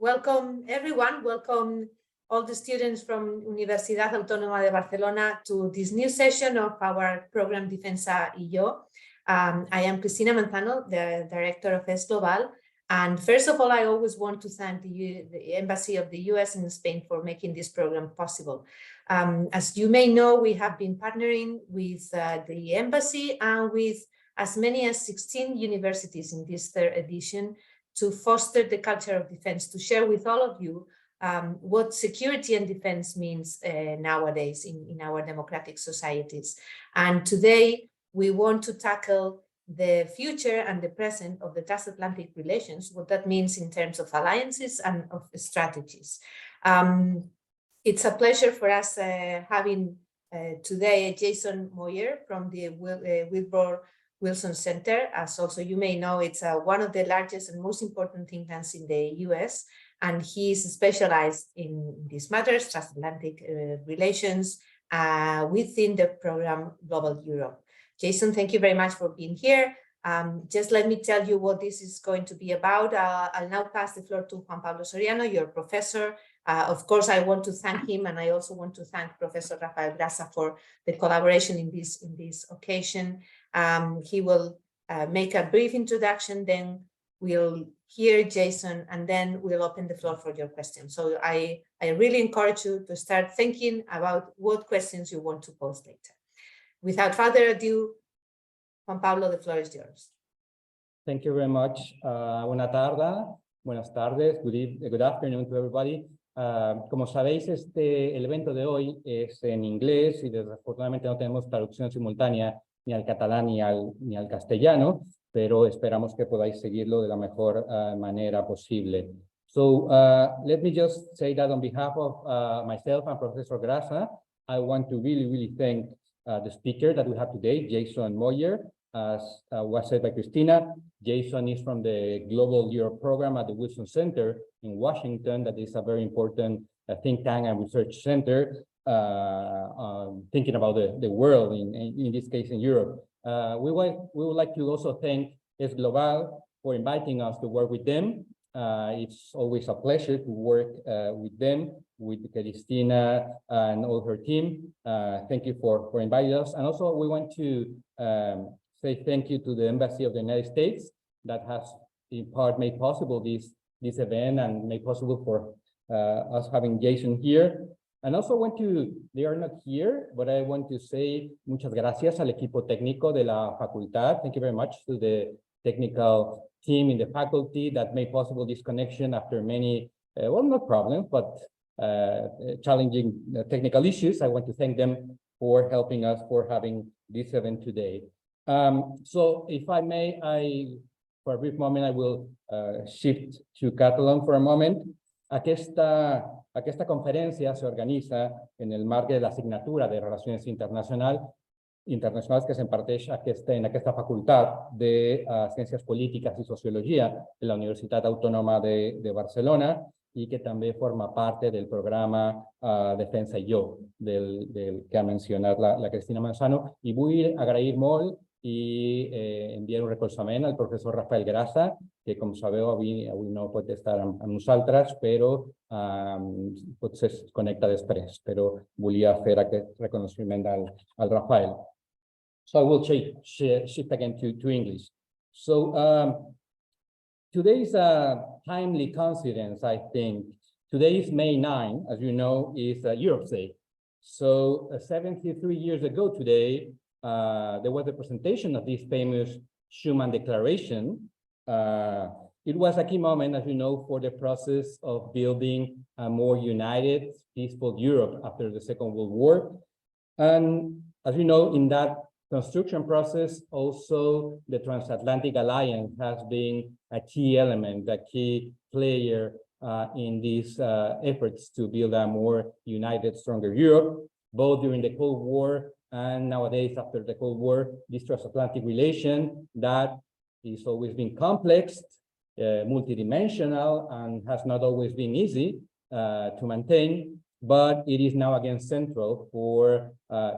Welcome everyone, welcome all the students from Universidad Autónoma de Barcelona to this new session of our program Defensa y Yo. I am Cristina Manzano, the director of esglobal. And first of all, I always want to thank the Embassy of the US in Spain for making this program possible. As you may know, we have been partnering with the Embassy and with as many as 16 universities in this third edition to foster the culture of defense, to share with all of you what security and defense means nowadays in our democratic societies. And today we want to tackle the future and the present of the transatlantic relations, what that means in terms of alliances and of strategies. It's a pleasure for us having today Jason Moyer from the Woodrow Wilson Center. As also you may know, it's one of the largest and most important think tanks in the US, and he is specialized in these matters, transatlantic relations, within the program Global Europe. Jason, thank you very much for being here. Just let me tell you what this is going to be about. I'll now pass the floor to Juan Pablo Soriano, your professor. Of course, I want to thank him, and I also want to thank Professor Rafael Grasa for the collaboration in this occasion. He will make a brief introduction, then we'll hear Jason, and then we'll open the floor for your questions. So I really encourage you to start thinking about what questions you want to pose later. Without further ado, Juan Pablo, the floor is yours. Thank you very much. Buenas tardes, good afternoon to everybody. Como sabéis, el evento de hoy es en inglés y desafortunadamente no tenemos traducción simultánea ni al catalán ni al castellano, pero esperamos que podáis seguirlo de la mejor manera posible. So let me just say that on behalf of myself and Professor Grasa, I want to really thank the speaker that we have today, Jason Moyer. As was said by Cristina, Jason is from the Global Europe program at the Wilson Center in Washington. That is a very important think tank and research center thinking about the world, in this case in Europe. We would like to also thank esglobal for inviting us to work with them. It's always a pleasure to work with them, with Cristina and all her team. Thank you for inviting us. And also we want to say thank you to the Embassy of the United States that has in part made possible this event and made possible for us having Jason here. And also they are not here, but I want to say muchas gracias al equipo técnico de la facultad. Thank you very much to the technical team in the faculty that made possible this connection after many, well, not problems, but challenging technical issues. I want to thank them for helping us for having this event today. So if I may, for a brief moment, I will shift to Catalan for a moment. Aquesta conferència s'organitza en el marc de l'assignatura de Relacions Internacionals que s'imparteix en aquesta facultat de Ciències Polítiques i Sociologia de la Universitat Autònoma de Barcelona i que també forma part del programa Defensa y Yo, del que ha mencionat la Cristina Manzano. I vull agrair molt i enviar un recolzament al professor Rafael Grasa, que com sabeu avui no pot estar amb nosaltres, però potser es connecta després, però volia fer aquest reconeixement al Rafael. So I will shift again to English. So today is a timely coincidence, I think. Today is May 9, as you know, is Europe's Day. So 73 years ago today, there was a presentation of this famous Schuman Declaration. It was a key moment, as you know, for the process of building a more united, peaceful Europe after the Second World War. And as you know, in that construction process, also the transatlantic alliance has been a key element, a key player in these efforts to build a more united, stronger Europe, both during the Cold War and nowadays after the Cold War. This transatlantic relation that is always been complex, multidimensional, and has not always been easy to maintain, but it is now again central for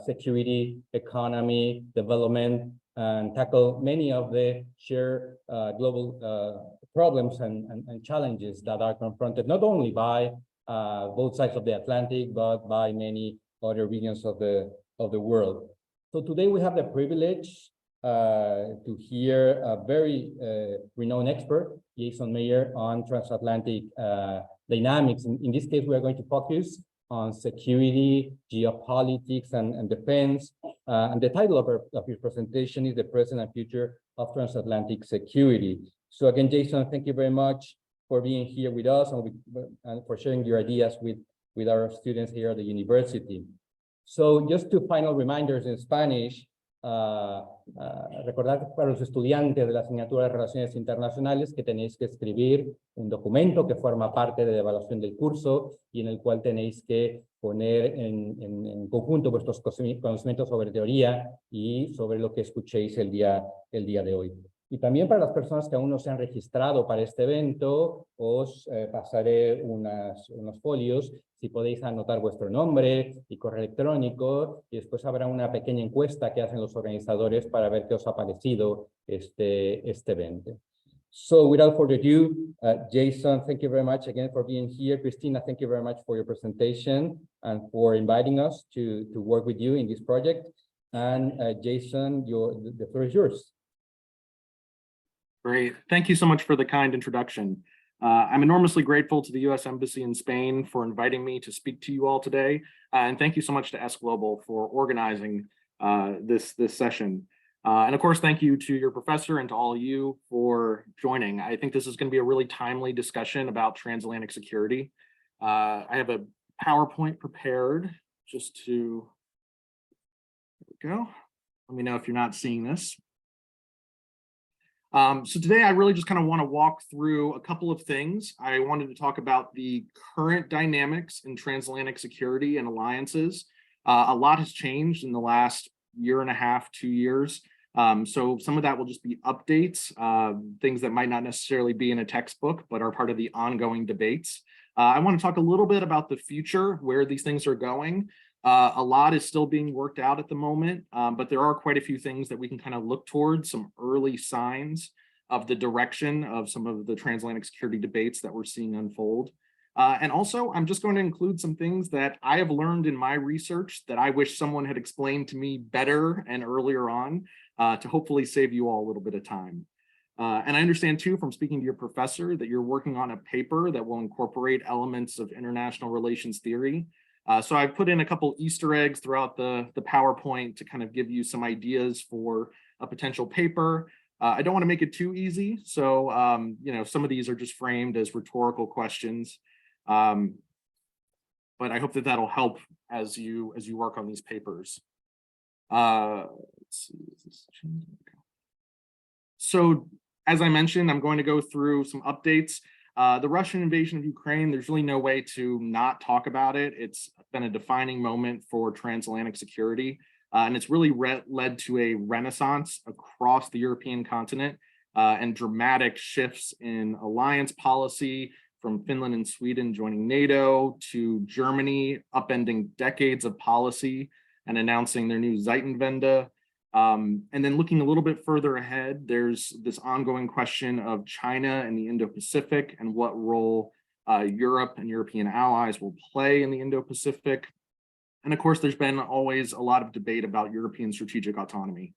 security, economy, development, and tackle many of the shared global problems and challenges that are confronted not only by both sides of the Atlantic, but by many other regions of the world. So today we have the privilege to hear a very renowned expert, Jason Moyer, on transatlantic dynamics. In this case, we are going to focus on security, geopolitics, and defense. And the title of his presentation is The Present and Future of Transatlantic Security. So again, Jason, thank you very much for being here with us and for sharing your ideas with our students here at the university. So just two final reminders in Spanish. Recordad para los estudiantes de la asignatura de Relaciones Internacionales que tenéis que escribir un documento que forma parte de la evaluación del curso y en el cual tenéis que poner en conjunto vuestros conocimientos sobre teoría y sobre lo que escuchéis el día de hoy. Y también para las personas que aún no se han registrado para este evento, os pasaré unos folios, si podéis anotar vuestro nombre y correo electrónico, y después habrá una pequeña encuesta que hacen los organizadores para ver qué os ha parecido este evento. So without further ado, Jason, thank you very much again for being here. Cristina, thank you very much for your presentation and for inviting us to work with you in this project. And Jason, the floor is yours. Great. Thank you so much for the kind introduction. I'm enormously grateful to the U.S. Embassy in Spain for inviting me to speak to you all today. And thank you so much to esglobal for organizing this session. And of course, thank you to your professor and to all of you for joining. I think this is going to be a really timely discussion about transatlantic security. I have a PowerPoint prepared just to, there we go. Let me know if you're not seeing this. So today I really just kind of want to walk through a couple of things. I wanted to talk about the current dynamics in transatlantic security and alliances. A lot has changed in the last year and a half, 2 years. So some of that will just be updates, things that might not necessarily be in a textbook, but are part of the ongoing debates. I want to talk a little bit about the future, where these things are going. A lot is still being worked out at the moment, but there are quite a few things that we can kind of look towards, some early signs of the direction of some of the transatlantic security debates that we're seeing unfold. And also, I'm just going to include some things that I have learned in my research that I wish someone had explained to me better and earlier on to hopefully save you all a little bit of time. And I understand too from speaking to your professor that you're working on a paper that will incorporate elements of international relations theory. So I've put in a couple Easter eggs throughout the PowerPoint to kind of give you some ideas for a potential paper. I don't want to make it too easy. So, some of these are just framed as rhetorical questions. But I hope that that'll help as you work on these papers. Let's see. So as I mentioned, I'm going to go through some updates. The Russian invasion of Ukraine, there's really no way to not talk about it. It's been a defining moment for transatlantic security, and it's really led to a renaissance across the European continent and dramatic shifts in alliance policy, from Finland and Sweden joining NATO to Germany upending decades of policy and announcing their new Zeitenwende. And then looking a little bit further ahead, there's this ongoing question of China and the Indo-Pacific and what role Europe and European allies will play in the Indo-Pacific. And of course, there's been always a lot of debate about European strategic autonomy.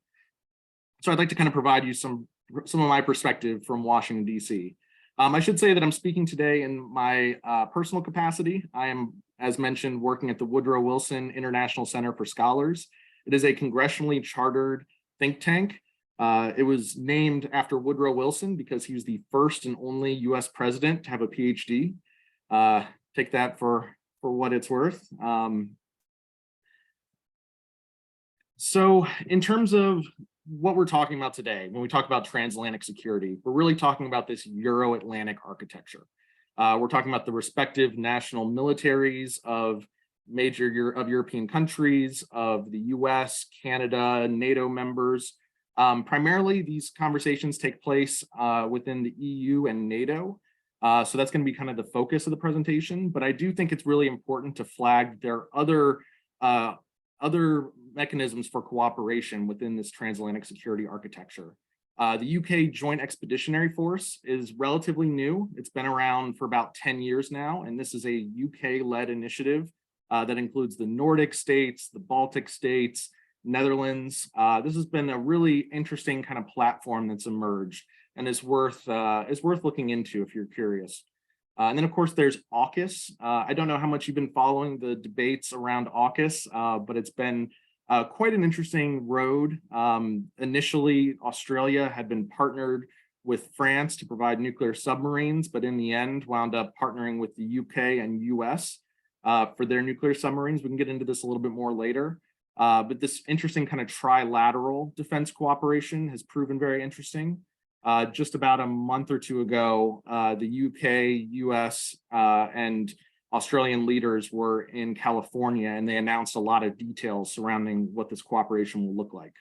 So I'd like to kind of provide you some of my perspective from Washington, D.C. I should say that I'm speaking today in my personal capacity. I am, as mentioned, working at the Woodrow Wilson International Center for Scholars. It is a congressionally chartered think tank. It was named after Woodrow Wilson because he was the first and only US president to have a PhD. Take that for what it's worth. So in terms of what we're talking about today, when we talk about transatlantic security, we're really talking about this Euro-Atlantic architecture. We're talking about the respective national militaries of major European countries, of the US, Canada, NATO members. Primarily, these conversations take place within the EU and NATO. So that's going to be kind of the focus of the presentation. But I do think it's really important to flag there are other mechanisms for cooperation within this transatlantic security architecture. The UK Joint Expeditionary Force is relatively new. It's been around for about 10 years now, and this is a UK-led initiative that includes the Nordic states, the Baltic states, Netherlands. This has been a really interesting kind of platform that's emerged and is worth looking into if you're curious. And then, of course, there's AUKUS. I don't know how much you've been following the debates around AUKUS, but it's been quite an interesting road. Initially, Australia had been partnered with France to provide nuclear submarines, but in the end wound up partnering with the UK and US for their nuclear submarines. We can get into this a little bit more later. But this interesting kind of trilateral defense cooperation has proven very interesting. Just about a month or two ago, the UK, US, and Australian leaders were in California, and they announced a lot of details surrounding what this cooperation will look like.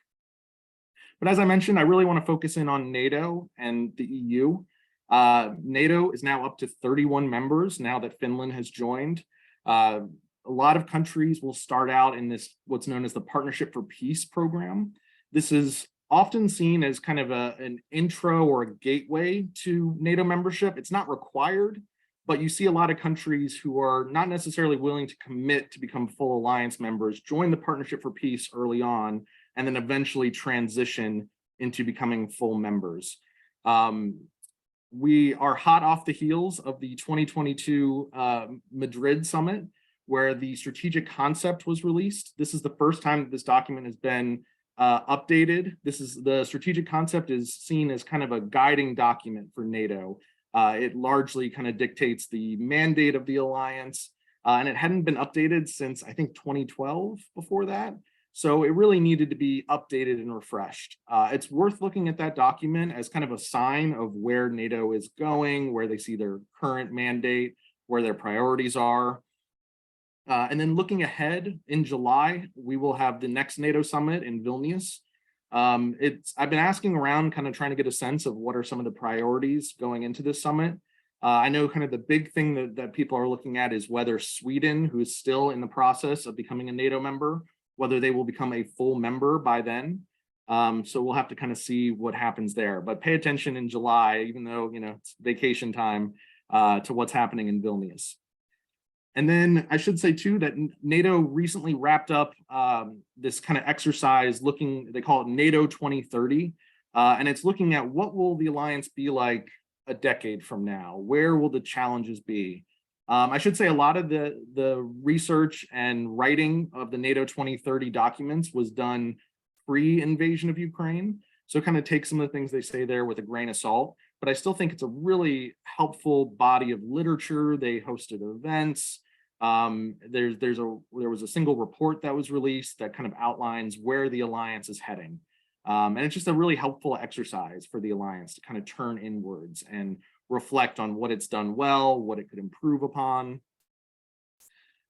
But as I mentioned, I really want to focus in on NATO and the EU. NATO is now up to 31 members now that Finland has joined. A lot of countries will start out in this, what's known as the Partnership for Peace program. This is often seen as kind of an intro or a gateway to NATO membership. It's not required, but you see a lot of countries who are not necessarily willing to commit to become full alliance members, join the Partnership for Peace early on, and then eventually transition into becoming full members. We are hot off the heels of the 2022 Madrid summit, where the strategic concept was released. This is the first time that this document has been updated. The strategic concept is seen as kind of a guiding document for NATO. It largely kind of dictates the mandate of the alliance, and it hadn't been updated since, I think, 2012 before that. So it really needed to be updated and refreshed. It's worth looking at that document as kind of a sign of where NATO is going, where they see their current mandate, where their priorities are. And then looking ahead, in July, we will have the next NATO summit in Vilnius. I've been asking around, kind of trying to get a sense of what are some of the priorities going into this summit. I know kind of the big thing that people are looking at is whether Sweden, who is still in the process of becoming a NATO member, whether they will become a full member by then. So we'll have to kind of see what happens there. But pay attention in July, even though it's vacation time, to what's happening in Vilnius. And then I should say too that NATO recently wrapped up this kind of exercise they call it NATO 2030. And it's looking at what will the alliance be like a decade from now? Where will the challenges be? I should say a lot of the research and writing of the NATO 2030 documents was done pre-invasion of Ukraine. So kind of take some of the things they say there with a grain of salt, but I still think it's a really helpful body of literature. They hosted events. There was a single report that was released that kind of outlines where the alliance is heading. And it's just a really helpful exercise for the alliance to kind of turn inwards and reflect on what it's done well, what it could improve upon.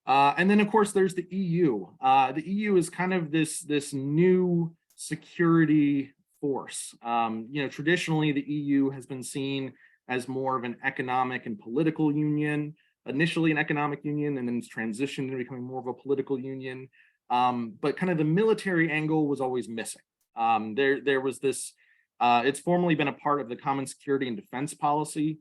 And then, of course, there's the EU. The EU is kind of this new security force. Traditionally, the EU has been seen as more of an economic and political union, initially an economic union, and then it's transitioned into becoming more of a political union. But kind of the military angle was always missing. There was this, it's formally been a part of the Common Security and Defense Policy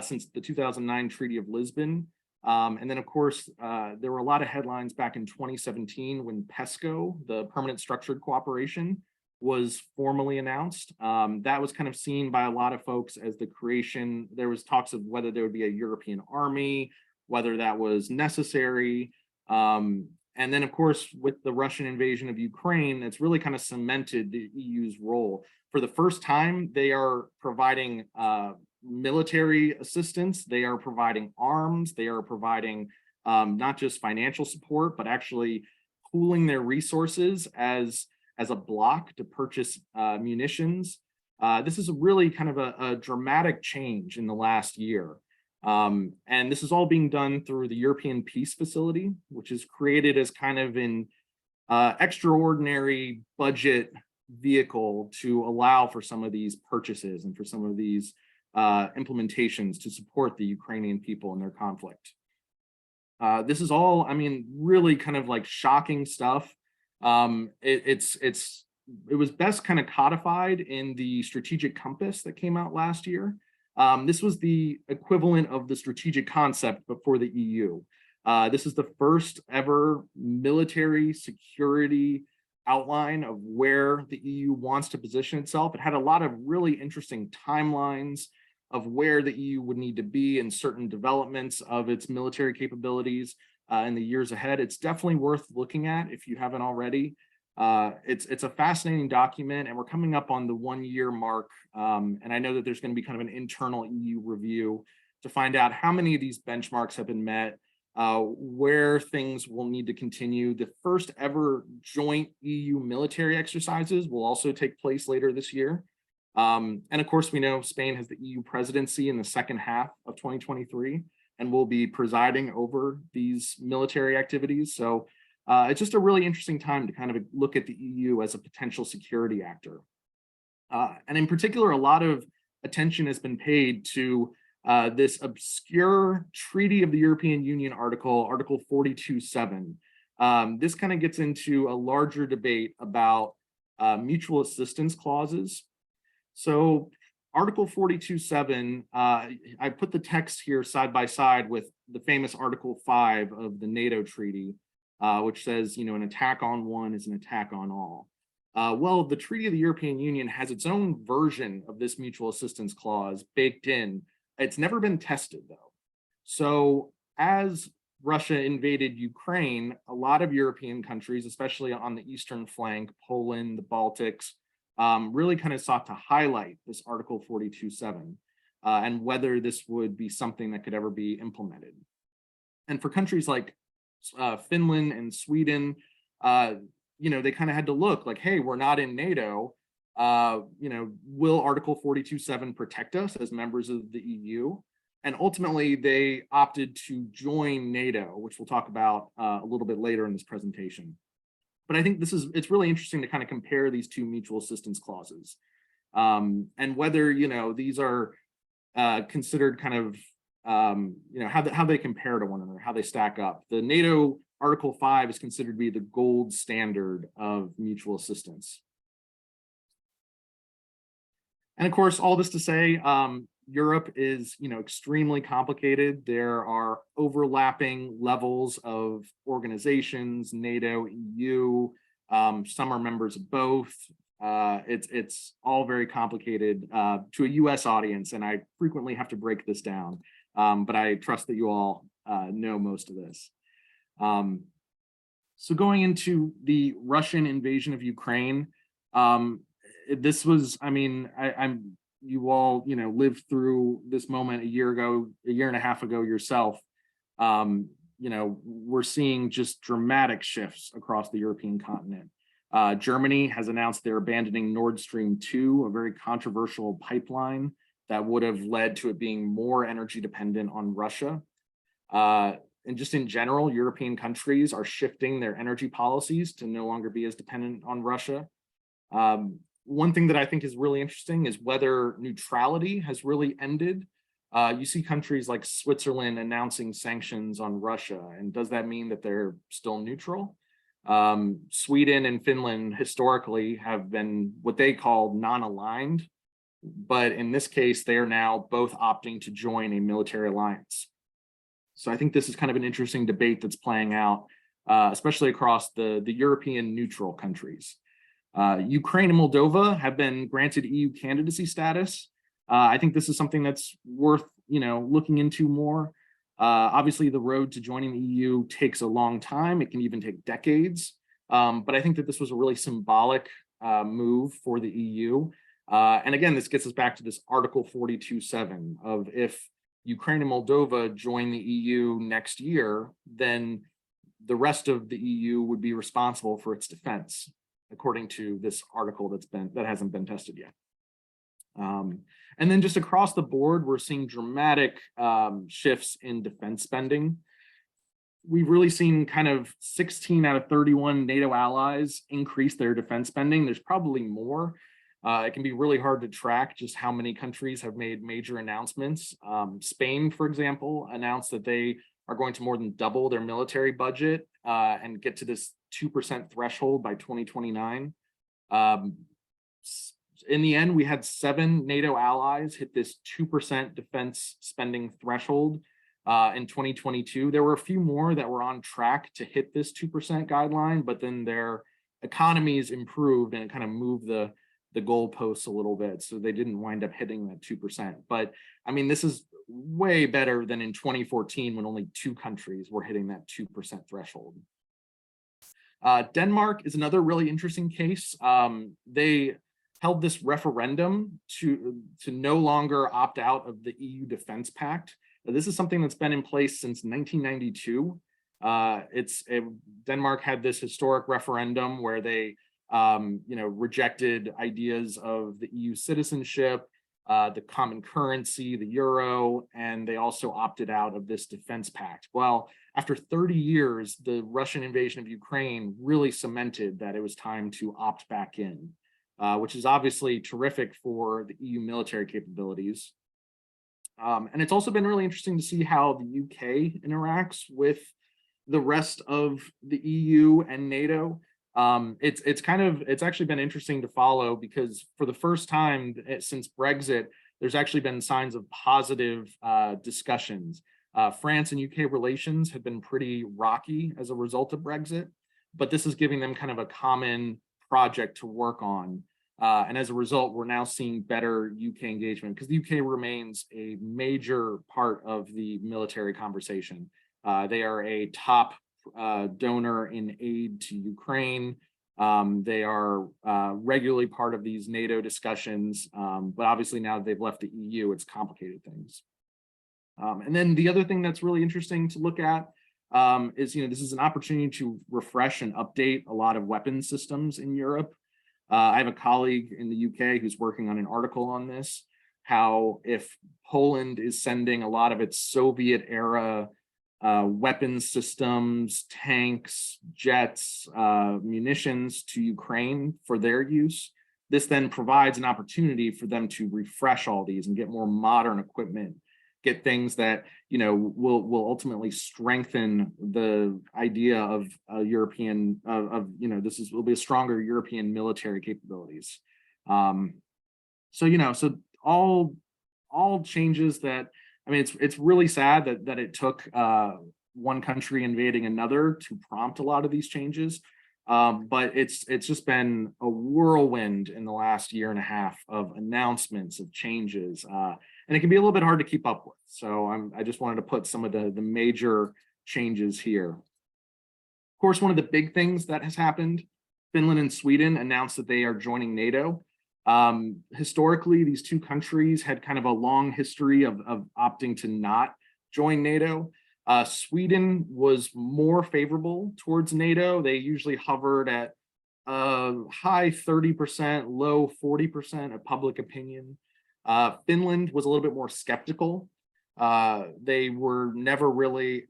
since the 2009 Treaty of Lisbon. And then, of course, there were a lot of headlines back in 2017 when PESCO, the Permanent Structured Cooperation, was formally announced. That was kind of seen by a lot of folks as the creation. There was talks of whether there would be a European army, whether that was necessary. And then, of course, with the Russian invasion of Ukraine, it's really kind of cemented the EU's role. For the first time, they are providing military assistance. They are providing arms. They are providing not just financial support, but actually pooling their resources as a bloc to purchase munitions. This is really kind of a dramatic change in the last year. And this is all being done through the European Peace Facility, which is created as kind of an extraordinary budget vehicle to allow for some of these purchases and for some of these implementations to support the Ukrainian people in their conflict. This is all, really kind of like shocking stuff. It was best kind of codified in the strategic compass that came out last year. This was the equivalent of the strategic concept before the EU. This is the first ever military security outline of where the EU wants to position itself. It had a lot of really interesting timelines of where the EU would need to be in certain developments of its military capabilities in the years ahead. It's definitely worth looking at if you haven't already. It's a fascinating document, and we're coming up on the 1-year mark. And I know that there's going to be kind of an internal EU review to find out how many of these benchmarks have been met, where things will need to continue. The first ever joint EU military exercises will also take place later this year. And of course, we know Spain has the EU presidency in the second half of 2023 and will be presiding over these military activities. So it's just a really interesting time to kind of look at the EU as a potential security actor. And in particular, a lot of attention has been paid to this obscure Treaty of the European Union Article 42.7. This kind of gets into a larger debate about mutual assistance clauses. So Article 42.7, I put the text here side by side with the famous Article 5 of the NATO Treaty, which says, an attack on one is an attack on all. Well, the Treaty of the European Union has its own version of this mutual assistance clause baked in. It's never been tested, though. So as Russia invaded Ukraine, a lot of European countries, especially on the eastern flank, Poland, the Baltics, really kind of sought to highlight this Article 42.7 and whether this would be something that could ever be implemented. And for countries like Finland and Sweden, they kind of had to look like, hey, we're not in NATO. Will Article 42.7 protect us as members of the EU? And ultimately, they opted to join NATO, which we'll talk about a little bit later in this presentation. But I think it's really interesting to kind of compare these two mutual assistance clauses and whether, these are considered kind of, how they compare to one another, how they stack up. The NATO Article 5 is considered to be the gold standard of mutual assistance. And of course, all this to say, Europe is, extremely complicated. There are overlapping levels of organizations, NATO, EU. Some are members of both. It's all very complicated to a US audience, and I frequently have to break this down. But I trust that you all know most of this. So going into the Russian invasion of Ukraine, this was, you all, lived through this moment a year and a half ago yourself. We're seeing just dramatic shifts across the European continent. Germany has announced they're abandoning Nord Stream 2, a very controversial pipeline that would have led to it being more energy dependent on Russia. And just in general, European countries are shifting their energy policies to no longer be as dependent on Russia. One thing that I think is really interesting is whether neutrality has really ended. You see countries like Switzerland announcing sanctions on Russia, and does that mean that they're still neutral? Sweden and Finland historically have been what they call non-aligned, but in this case, they are now both opting to join a military alliance. So I think this is kind of an interesting debate that's playing out, especially across the European neutral countries. Ukraine and Moldova have been granted EU candidacy status. I think this is something that's worth, looking into more. Obviously, the road to joining the EU takes a long time. It can even take decades. But I think that this was a really symbolic move for the EU. And again, this gets us back to this Article 42.7 of if Ukraine and Moldova join the EU next year, then the rest of the EU would be responsible for its defense, according to this article that hasn't been tested yet. And then just across the board, we're seeing dramatic shifts in defense spending. We've really seen kind of 16 out of 31 NATO allies increase their defense spending. There's probably more. It can be really hard to track just how many countries have made major announcements. Spain, for example, announced that they are going to more than double their military budget and get to this 2% threshold by 2029. In the end, we had 7 NATO allies hit this 2% defense spending threshold in 2022. There were a few more that were on track to hit this 2% guideline, but then their economies improved and it kind of moved the goalposts a little bit. So they didn't wind up hitting that 2%. But I mean, this is way better than in 2014 when only 2 countries were hitting that 2% threshold. Denmark is another really interesting case. They held this referendum to no longer opt out of the EU Defense Pact. Now, this is something that's been in place since 1992. Denmark had this historic referendum where they rejected ideas of the EU citizenship, the common currency, the euro, and they also opted out of this defense pact. Well, after 30 years, the Russian invasion of Ukraine really cemented that it was time to opt back in, which is obviously terrific for the EU military capabilities. And it's also been really interesting to see how the UK interacts with the rest of the EU and NATO. It's actually been interesting to follow because for the first time since Brexit, there's actually been signs of positive discussions. France and UK relations have been pretty rocky as a result of Brexit, but this is giving them kind of a common project to work on. And as a result, we're now seeing better UK engagement because the UK remains a major part of the military conversation. They are a top donor in aid to Ukraine. They are regularly part of these NATO discussions, but obviously now that they've left the EU, it's complicated things. And then the other thing that's really interesting to look at is, this is an opportunity to refresh and update a lot of weapons systems in Europe. I have a colleague in the UK who's working on an article on this, how if Poland is sending a lot of its Soviet era weapons systems, tanks, jets, munitions to Ukraine for their use, this then provides an opportunity for them to refresh all these and get more modern equipment, get things that will ultimately strengthen the idea of a European will be a stronger European military capabilities. So all changes that, I mean, it's really sad that it took one country invading another to prompt a lot of these changes. But it's just been a whirlwind in the last year and a half of announcements of changes, and it can be a little bit hard to keep up with. So I just wanted to put some of the major changes here. Of course, one of the big things that has happened, Finland and Sweden announced that they are joining NATO. Historically, these two countries had kind of a long history of opting to not join NATO. Sweden was more favorable towards NATO. They usually hovered at high 30%, low 40% of public opinion. Finland was a little bit more skeptical. There was never really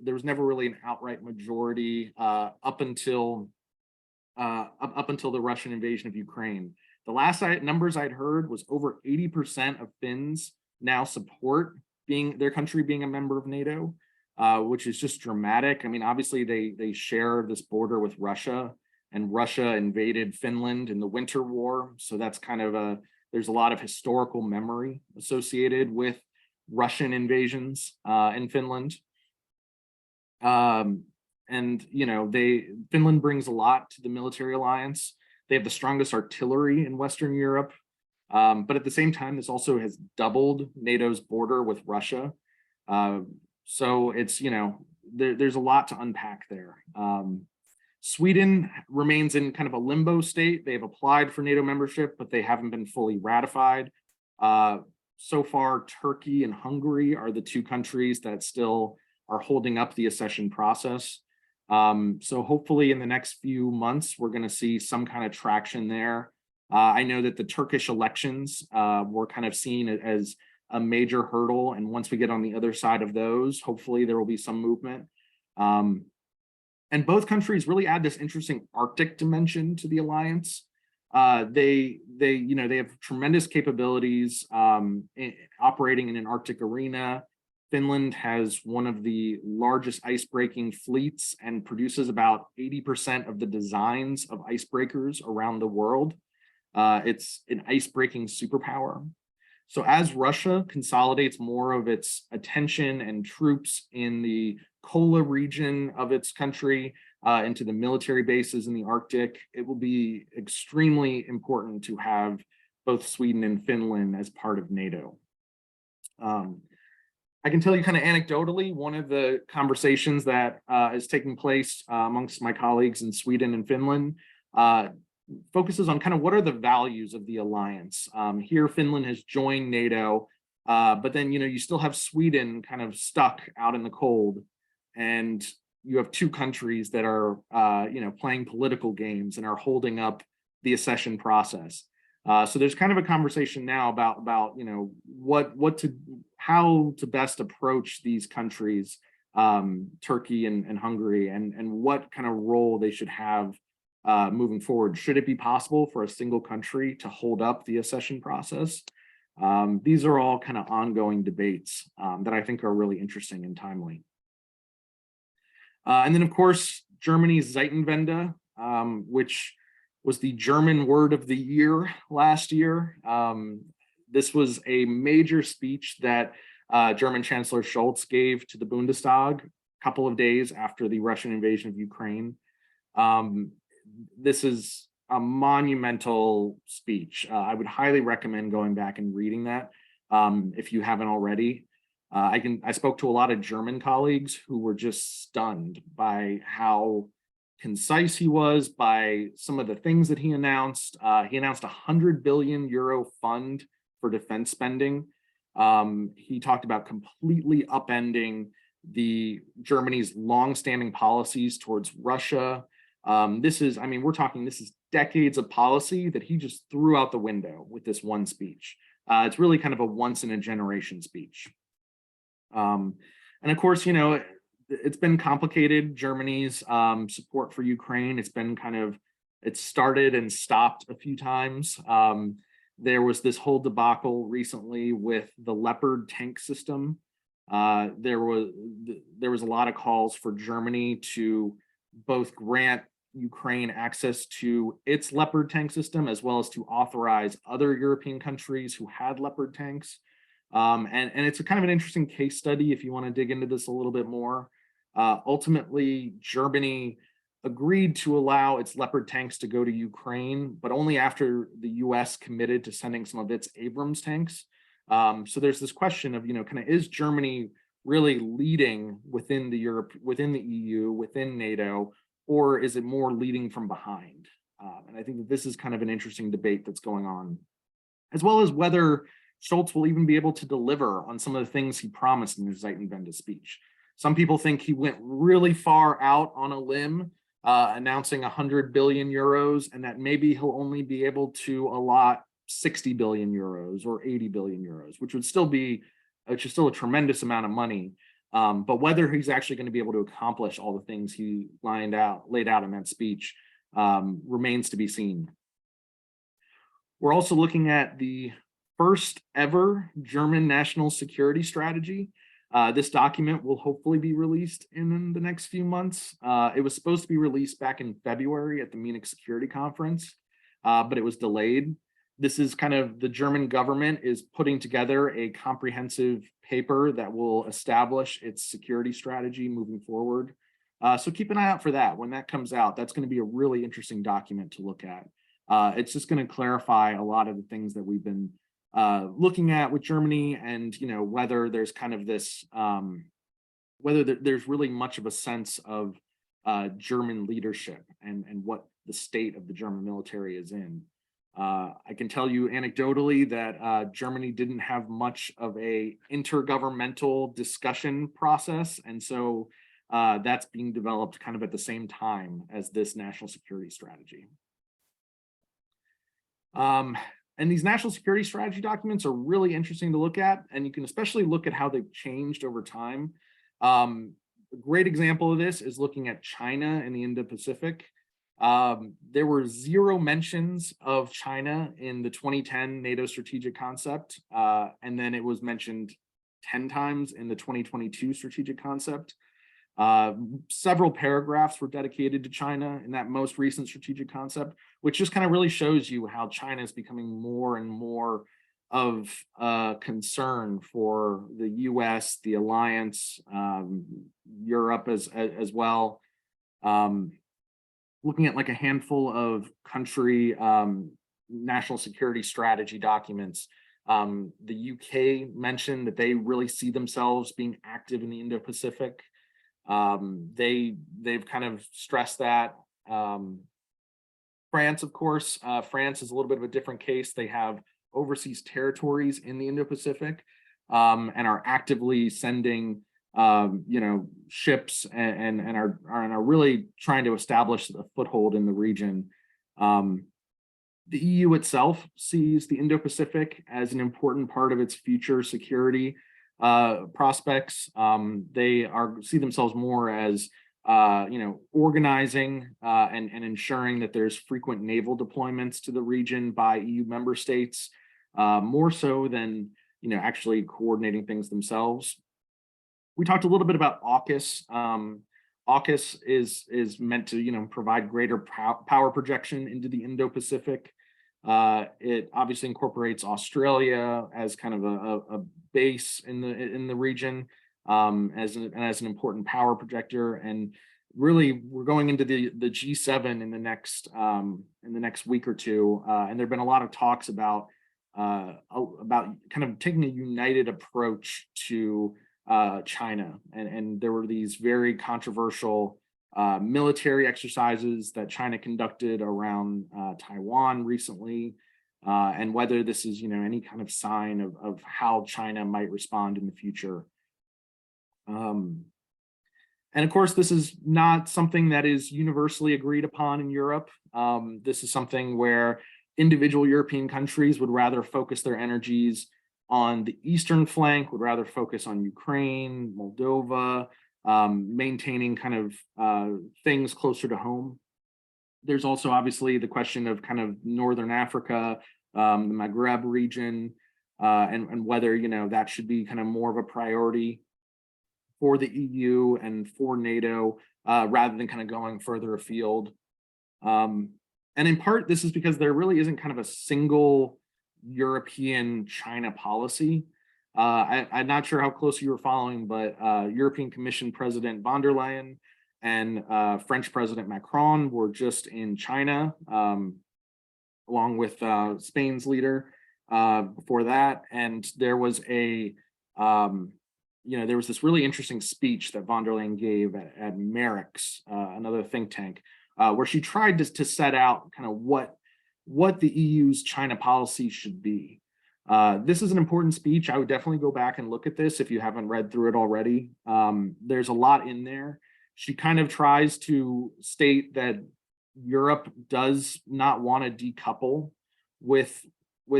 an outright majority up until the Russian invasion of Ukraine. The last numbers I'd heard was over 80% of Finns now support their country being a member of NATO, which is just dramatic. I mean, obviously they share this border with Russia, and Russia invaded Finland in the Winter War. So that's kind of there's a lot of historical memory associated with Russian invasions in Finland. And Finland brings a lot to the military alliance. They have the strongest artillery in Western Europe. But at the same time, this also has doubled NATO's border with Russia. So it's, there's a lot to unpack there. Sweden remains in kind of a limbo state. They've applied for NATO membership, but they haven't been fully ratified. So far, Turkey and Hungary are the two countries that still are holding up the accession process. So hopefully in the next few months, we're going to see some kind of traction there. I know that the Turkish elections were kind of seen as a major hurdle. And once we get on the other side of those, hopefully there will be some movement. And both countries really add this interesting Arctic dimension to the alliance. They have tremendous capabilities operating in an Arctic arena. Finland has one of the largest icebreaking fleets and produces about 80% of the designs of icebreakers around the world. It's an icebreaking superpower. So as Russia consolidates more of its attention and troops in the Kola region of its country, into the military bases in the Arctic, it will be extremely important to have both Sweden and Finland as part of NATO. I can tell you kind of anecdotally, one of the conversations that is taking place amongst my colleagues in Sweden and Finland focuses on kind of what are the values of the alliance. Here, Finland has joined NATO, but then, you still have Sweden kind of stuck out in the cold, and you have two countries that are, playing political games and are holding up the accession process. So there's kind of a conversation now about how to best approach these countries, Turkey and Hungary, and what kind of role they should have moving forward. Should it be possible for a single country to hold up the accession process? These are all kind of ongoing debates that I think are really interesting and timely. And then, of course, Germany's Zeitenwende, which was the German word of the year last year. This was a major speech that German Chancellor Scholz gave to the Bundestag a couple of days after the Russian invasion of Ukraine. This is a monumental speech. I would highly recommend going back and reading that if you haven't already. I spoke to a lot of German colleagues who were just stunned by how concise he was, by some of the things that he announced. He announced a 100 billion euro fund for defense spending. He talked about completely upending Germany's longstanding policies towards Russia. This is decades of policy that he just threw out the window with this one speech. It's really kind of a once in a generation speech. And of course, it's been complicated. Germany's support for Ukraine, it's started and stopped a few times. There was this whole debacle recently with the Leopard tank system. There was a lot of calls for Germany to both grant Ukraine access to its Leopard tank system, as well as to authorize other European countries who had Leopard tanks. And it's a kind of an interesting case study if you want to dig into this a little bit more. Ultimately, Germany agreed to allow its Leopard tanks to go to Ukraine, but only after the US committed to sending some of its Abrams tanks. So there's this question of, is Germany really leading within the EU, within NATO, or is it more leading from behind? And I think that this is kind of an interesting debate that's going on, as well as whether Scholz will even be able to deliver on some of the things he promised in his Zeitenwende speech. Some people think he went really far out on a limb, announcing 100 billion euros, and that maybe he'll only be able to allot 60 billion euros or 80 billion euros, which is still a tremendous amount of money. But whether he's actually going to be able to accomplish all the things he laid out in that speech remains to be seen. We're also looking at the first ever German national security strategy. This document will hopefully be released in the next few months. It was supposed to be released back in February at the Munich Security Conference, but it was delayed. This is kind of the German government is putting together a comprehensive paper that will establish its security strategy moving forward. So keep an eye out for that. When that comes out, that's going to be a really interesting document to look at. It's just going to clarify a lot of the things that we've been looking at with Germany, and whether there's kind of this, whether there's really much of a sense of German leadership and what the state of the German military is in. I can tell you anecdotally that Germany didn't have much of a intergovernmental discussion process, and so that's being developed kind of at the same time as this national security strategy. And these national security strategy documents are really interesting to look at, and you can especially look at how they've changed over time. A great example of this is looking at China and the Indo-Pacific. There were 0 mentions of China in the 2010 NATO strategic concept, and then it was mentioned 10 times in the 2022 strategic concept. Several paragraphs were dedicated to China in that most recent strategic concept, which just kind of really shows you how China is becoming more and more of a concern for the US, the alliance, Europe as well. Looking at like a handful of country national security strategy documents, the UK mentioned that they really see themselves being active in the Indo-Pacific. They've kind of stressed that. France, of course, France is a little bit of a different case. They have overseas territories in the Indo-Pacific, and are actively sending ships and are really trying to establish a foothold in the region. The EU itself sees the Indo-Pacific as an important part of its future security prospects. They see themselves more as organizing and ensuring that there's frequent naval deployments to the region by EU member states, more so than actually coordinating things themselves. We talked a little bit about AUKUS. AUKUS is meant to provide greater power projection into the Indo-Pacific. It obviously incorporates Australia as kind of a base in the region, as an important power projector. And really, we're going into the G7 in the next week or two, and there've been a lot of talks about kind of taking a united approach to China, and there were these very controversial military exercises that China conducted around Taiwan recently, and whether this is any kind of sign of how China might respond in the future. And of course, this is not something that is universally agreed upon in Europe. This is something where individual European countries would rather focus their energies on the eastern flank, would rather focus on Ukraine, Moldova, maintaining kind of things closer to home. There's also obviously the question of kind of Northern Africa, the Maghreb region, and whether that should be kind of more of a priority for the EU and for NATO, rather than kind of going further afield. And in part, this is because there really isn't kind of a single European China policy. I'm not sure how close you were following, but European Commission President von der Leyen and French President Macron were just in China, along with Spain's leader before that. And there was there was this really interesting speech that von der Leyen gave at Merix, another think tank, where she tried to set out kind of what the EU's China policy should be. This is an important speech. I would definitely go back and look at this if you haven't read through it already. There's a lot in there. She kind of tries to state that Europe does not want to decouple with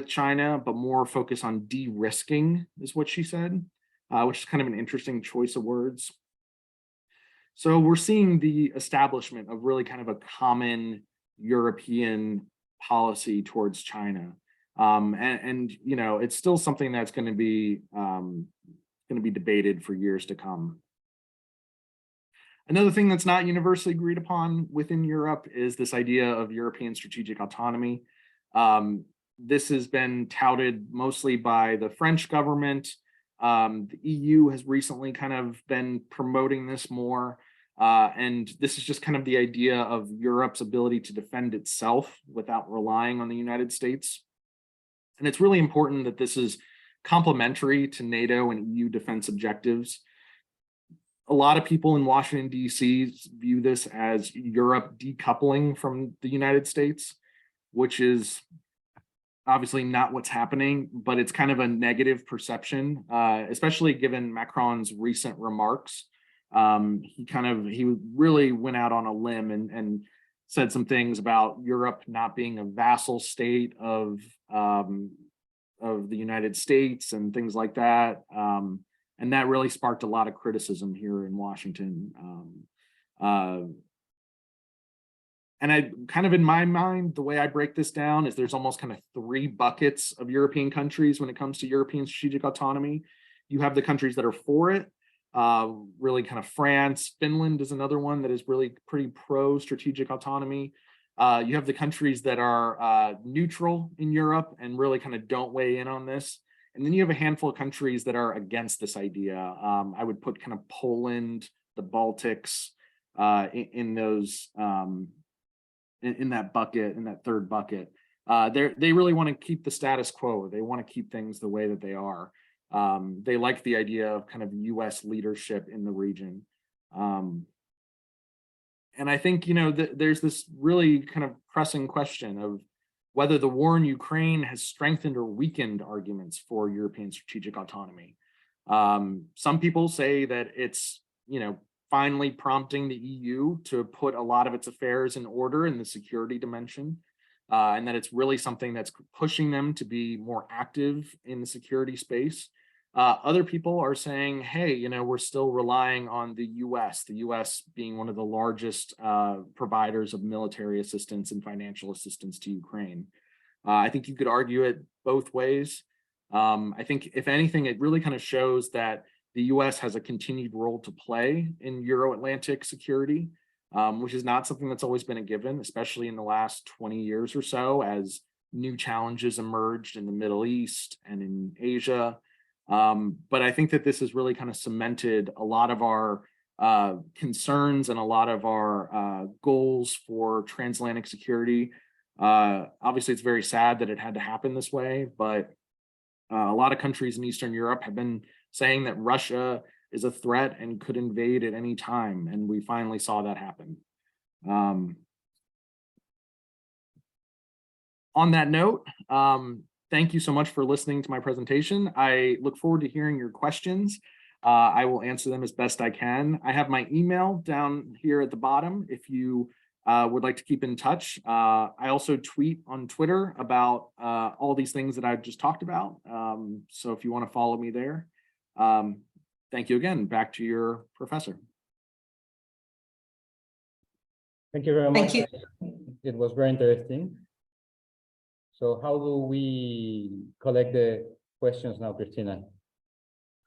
China, but more focus on de-risking, is what she said, which is kind of an interesting choice of words. So we're seeing the establishment of really kind of a common European policy towards China. And it's still something that's going to be debated for years to come. Another thing that's not universally agreed upon within Europe is this idea of European strategic autonomy. This has been touted mostly by the French government. The EU has recently kind of been promoting this more. And this is just kind of the idea of Europe's ability to defend itself without relying on the United States. And it's really important that this is complementary to NATO and EU defense objectives. A lot of people in Washington, D.C. view this as Europe decoupling from the United States, which is obviously not what's happening, but it's kind of a negative perception, especially given Macron's recent remarks. He really went out on a limb and said some things about Europe not being a vassal state of the United States and things like that. And that really sparked a lot of criticism here in Washington. And I kind of, in my mind, the way I break this down is there's almost kind of three buckets of European countries when it comes to European strategic autonomy. You have the countries that are for it, really kind of France. Finland is another one that is really pretty pro-strategic autonomy. You have the countries that are neutral in Europe and really kind of don't weigh in on this. And then you have a handful of countries that are against this idea. I would put kind of Poland, the Baltics, in those in that bucket, in that third bucket. They really want to keep the status quo. They want to keep things the way that they are. They like the idea of kind of US leadership in the region. And I think, you know, there's this really kind of pressing question of whether the war in Ukraine has strengthened or weakened arguments for European strategic autonomy. Some people say that it's, you know, finally prompting the EU to put a lot of its affairs in order in the security dimension, and that it's really something that's pushing them to be more active in the security space. Other people are saying, hey, you know, we're still relying on the US being one of the largest providers of military assistance and financial assistance to Ukraine. I think you could argue it both ways. I think, if anything, it really kind of shows that the US has a continued role to play in Euro-Atlantic security, which is not something that's always been a given, especially in the last 20 years or so, as new challenges emerged in the Middle East and in Asia. But I think that this has really kind of cemented a lot of our concerns and a lot of our goals for transatlantic security. Obviously, it's very sad that it had to happen this way, but a lot of countries in Eastern Europe have been saying that Russia is a threat and could invade at any time, and we finally saw that happen. On that note, thank you so much for listening to my presentation. I look forward to hearing your questions. I will answer them as best I can. I have my email down here at the bottom if you would like to keep in touch. I also tweet on Twitter about all these things that I've just talked about. So if you want to follow me there. Thank you again. Back to your professor. Thank you very much. Thank you. It was very interesting. So how do we collect the questions now, Cristina?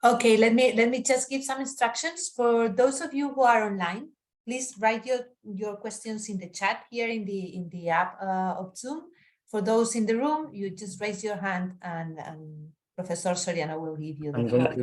Okay, let me just give some instructions for those of you who are online. Please write your questions in the chat here in the app of Zoom. For those in the room, you just raise your hand and Professor Soriano will give you the floor.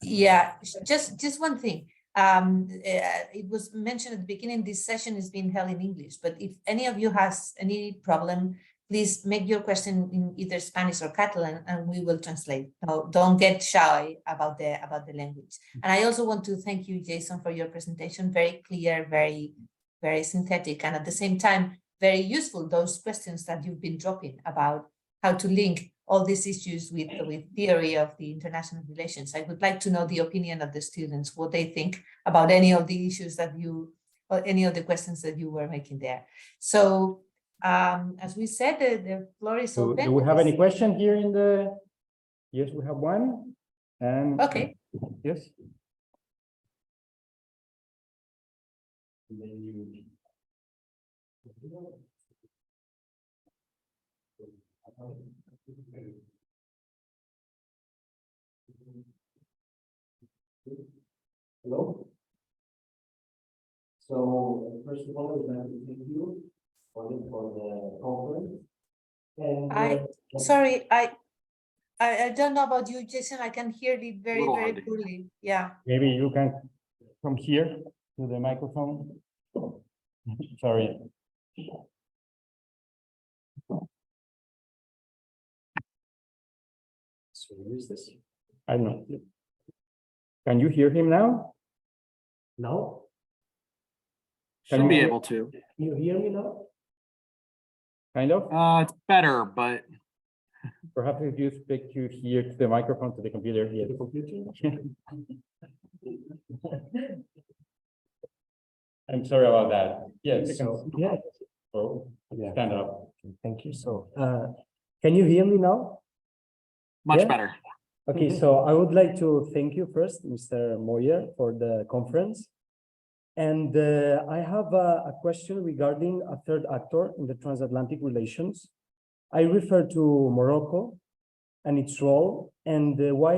Yeah, just one thing. It was mentioned at the beginning, this session is being held in English, but if any of you has any problem, please make your question in either Spanish or Catalan and we will translate. No, don't get shy about the language. And I also want to thank you, Jason, for your presentation. Very clear, very, very synthetic, and at the same time, very useful, those questions that you've been dropping about how to link all these issues with theory of the international relations. I would like to know the opinion of the students, what they think about any of the issues that you, or any of the questions that you were making there. So, as we said, the floor is open. Do we have any question here in the? Yes, we have one. And okay. Yes. Hello. So first of all, we'd like to thank you for the conference. And Sorry, I don't know about you, Jason. I can hear it very, very poorly. Yeah. Maybe you can come here to the microphone. Sorry. so use this. I don't know. Can you hear him now? No? Should be able to. Can you hear me now? Kind of. It's better, but Perhaps if you speak to here to the microphone, to the computer. Yes. The computer? I'm sorry about that. Yes. So, yeah. Oh, Yeah. stand up. Thank you. So, can you hear me now? much Yeah. better. Okay, so I would like to thank you first, Mr. Moyer, for the conference. And I have a question regarding a third actor in the transatlantic relations. I refer to Morocco. and its role. And why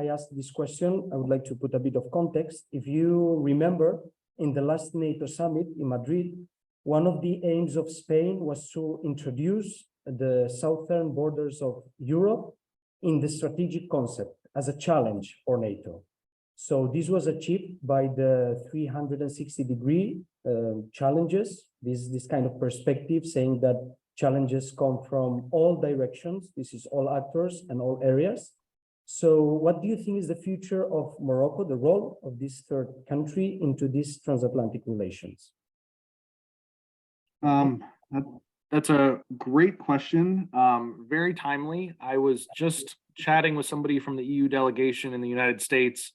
I asked this question, I would like to put a bit of context. If you remember, in the last NATO summit in Madrid, one of the aims of Spain was to introduce the southern borders of Europe in the strategic concept as a challenge for NATO. So this was achieved by the 360-degree challenges, this kind of perspective saying that challenges come from all directions. This is all actors and all areas. So what do you think is the future of Morocco, the role of this third country into these transatlantic relations? That's a great question. Very timely. I was just chatting with somebody from the EU delegation in the United States.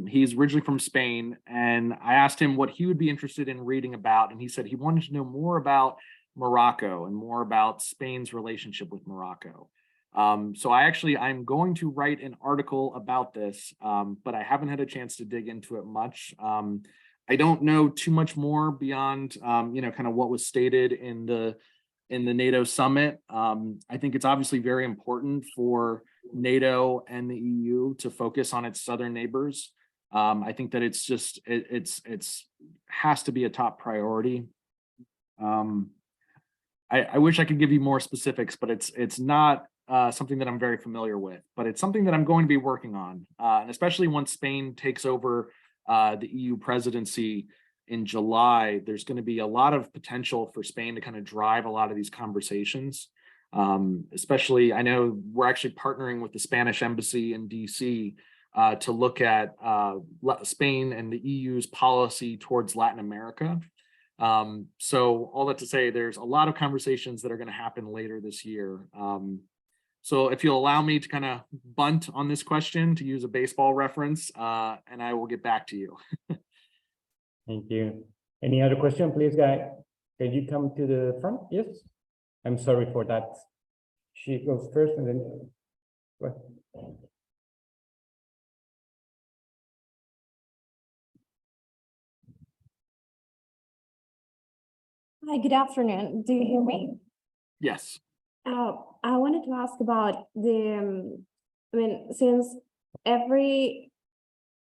He's originally from Spain, and I asked him what he would be interested in reading about, and he said he wanted to know more about Morocco and more about Spain's relationship with Morocco. So I'm going to write an article about this, but I haven't had a chance to dig into it much. I don't know too much more beyond, kind of what was stated in the NATO summit. I think it's obviously very important for NATO and the EU to focus on its southern neighbors. I think that it's has to be a top priority. I wish I could give you more specifics, but it's not something that I'm very familiar with, but it's something that I'm going to be working on, and especially once Spain takes over the EU presidency in July, there's going to be a lot of potential for Spain to kind of drive a lot of these conversations. Especially, I know we're actually partnering with the Spanish embassy in DC to look at Spain and the EU's policy towards Latin America. So all that to say, there's a lot of conversations that are going to happen later this year. So if you'll allow me to kind of bunt on this question, to use a baseball reference, and I will get back to you. Thank you. Any other question, please, guy? Can you come to the front? Yes. I'm sorry for that. She goes first and then. What? Hi, good afternoon. Do you hear me? Yes. I wanted to ask about since every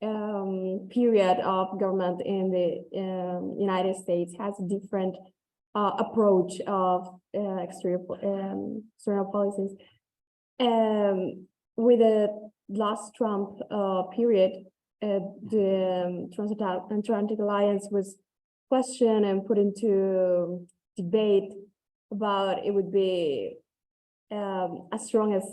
period of government in the United States has a different approach of external policies. With the last Trump period, the transatlantic alliance was questioned and put into debate about it would be as strong as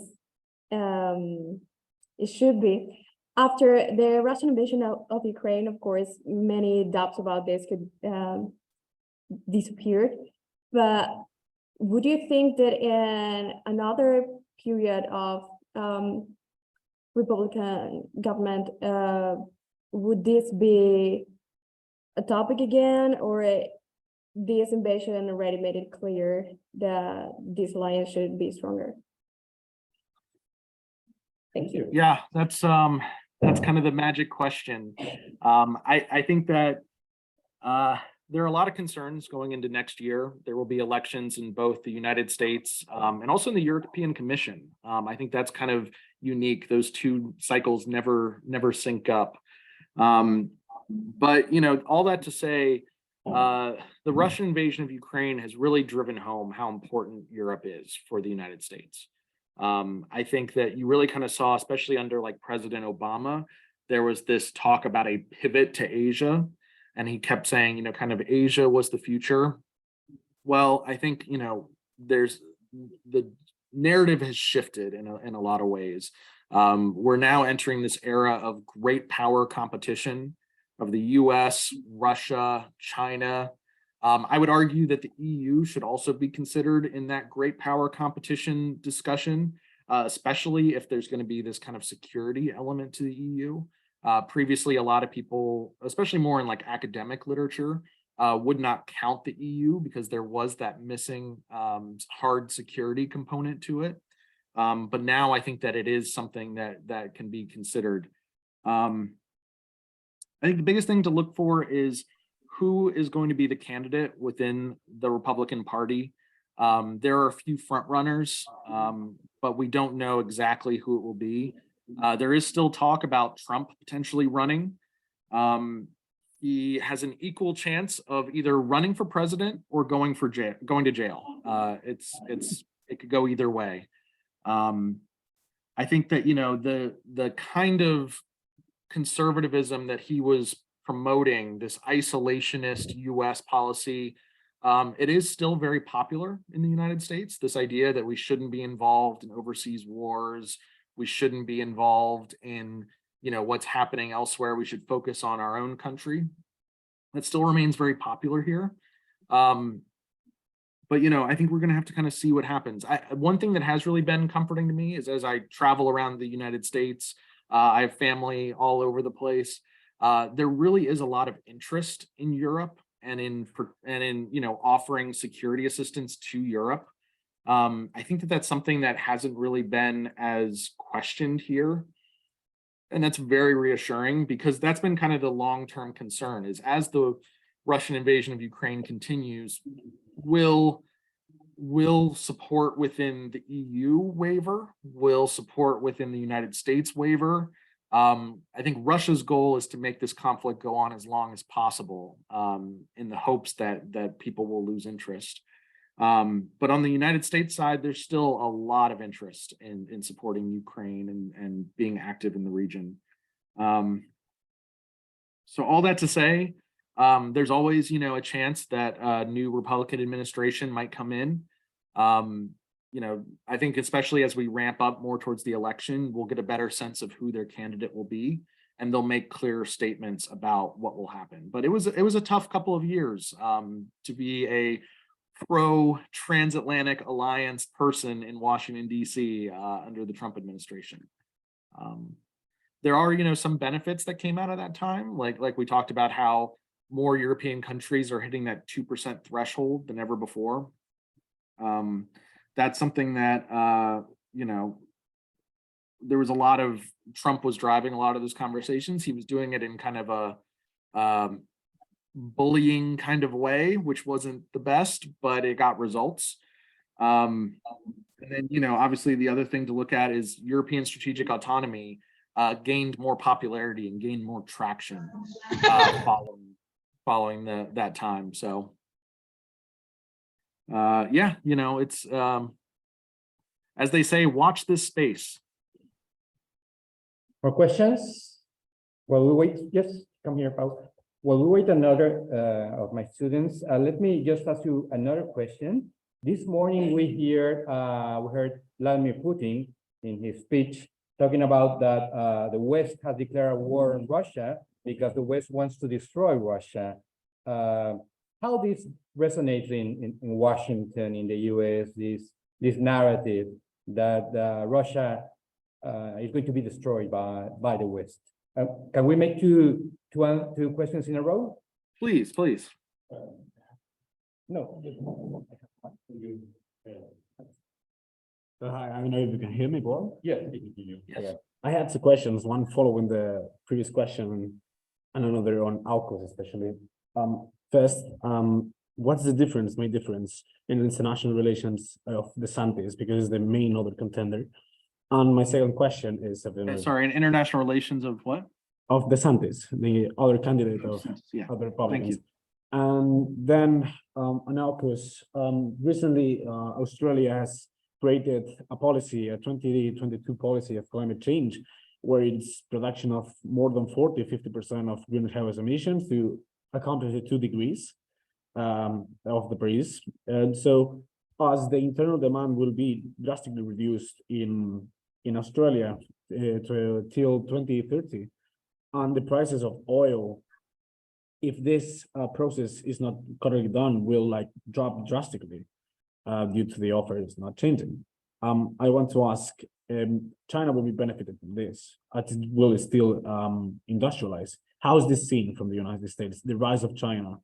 it should be. After the Russian invasion of Ukraine, of course, many doubts about this could disappear. But would you think that in another period of Republican government, would this be a topic again, or this invasion already made it clear that this alliance should be stronger? Thank you. Yeah, that's kind of the magic question. I think that there are a lot of concerns going into next year. There will be elections in both the United States and also in the European Commission. I think that's kind of unique. Those two cycles never sync up. But all that to say, the Russian invasion of Ukraine has really driven home how important Europe is for the United States. I think that you really kind of saw, especially under like President Obama, there was this talk about a pivot to Asia, and he kept saying, kind of Asia was the future. Well, I think, there's the narrative has shifted in a lot of ways. We're now entering this era of great power competition of the US, Russia, China. I would argue that the EU should also be considered in that great power competition discussion, especially if there's going to be this kind of security element to the EU. Previously, a lot of people, especially more in like academic literature, would not count the EU because there was that missing hard security component to it. But now I think that it is something that can be considered. I think the biggest thing to look for is who is going to be the candidate within the Republican Party. There are a few front runners, but we don't know exactly who it will be. There is still talk about Trump potentially running. He has an equal chance of either running for president or going to jail. It could go either way. I think that, you know, the kind of conservatism that he was promoting, this isolationist US policy, it is still very popular in the United States. This idea that we shouldn't be involved in overseas wars, we shouldn't be involved in, you know, what's happening elsewhere. We should focus on our own country. That still remains very popular here. But, you know, I think we're going to have to kind of see what happens. One thing that has really been comforting to me is as I travel around the United States, I have family all over the place. There really is a lot of interest in Europe and in you know, offering security assistance to Europe. I think that that's something that hasn't really been as questioned here. And that's very reassuring, because that's been kind of the long-term concern, is as the Russian invasion of Ukraine continues, will support within the EU waiver, will support within the United States waiver. I think Russia's goal is to make this conflict go on as long as possible, in the hopes that people will lose interest. But on the United States side, there's still a lot of interest in supporting Ukraine and being active in the region. So all that to say, there's always, you know, a chance that a new Republican administration might come in. You know, I think especially as we ramp up more towards the election, we'll get a better sense of who their candidate will be, and they'll make clear statements about what will happen. But it was a tough couple of years to be a pro-transatlantic alliance person in Washington, D.C. Under the Trump administration. There are, you know, some benefits that came out of that time, like we talked about how more European countries are hitting that 2% threshold than ever before. That's something that, you know, there was a lot of, Trump was driving a lot of those conversations. He was doing it in kind of a bullying kind of way, which wasn't the best, but it got results. And then, you know, obviously the other thing to look at is European strategic autonomy gained more popularity and gained more traction following that time. So yeah, you know, it's as they say, watch this space. More questions? While we wait, yes, come here, Paul. While we wait another of my students, let me just ask you another question. This morning we heard Vladimir Putin in his speech talking about that the West has declared a war on Russia because the West wants to destroy Russia. How this resonates in Washington, in the US, this narrative that Russia is going to be destroyed by the West. Can we make two questions in a row? Please. No. Hi, I don't know if you can hear me, Paul. Yeah. Yes. I had two questions, one following the previous question and another on AUKUS especially. First, what's the main difference in international relations of DeSantis, because it's the main other contender? And my second question is Sorry, in international relations of what? Of DeSantis, the other candidate of Yeah. other Republicans. Thank you. And then on AUKUS, recently Australia has created a policy, a 2022 policy of climate change, where it's production of more than 40–50% of greenhouse emissions to accomplish the 2 degrees of the Paris. And so as the internal demand will be drastically reduced in Australia till 2030, and the prices of oil, if this process is not correctly done, will drop drastically due to the offer is not changing. I want to ask, China will be benefited from this, will it still industrialize? How is this seen from the United States, the rise of China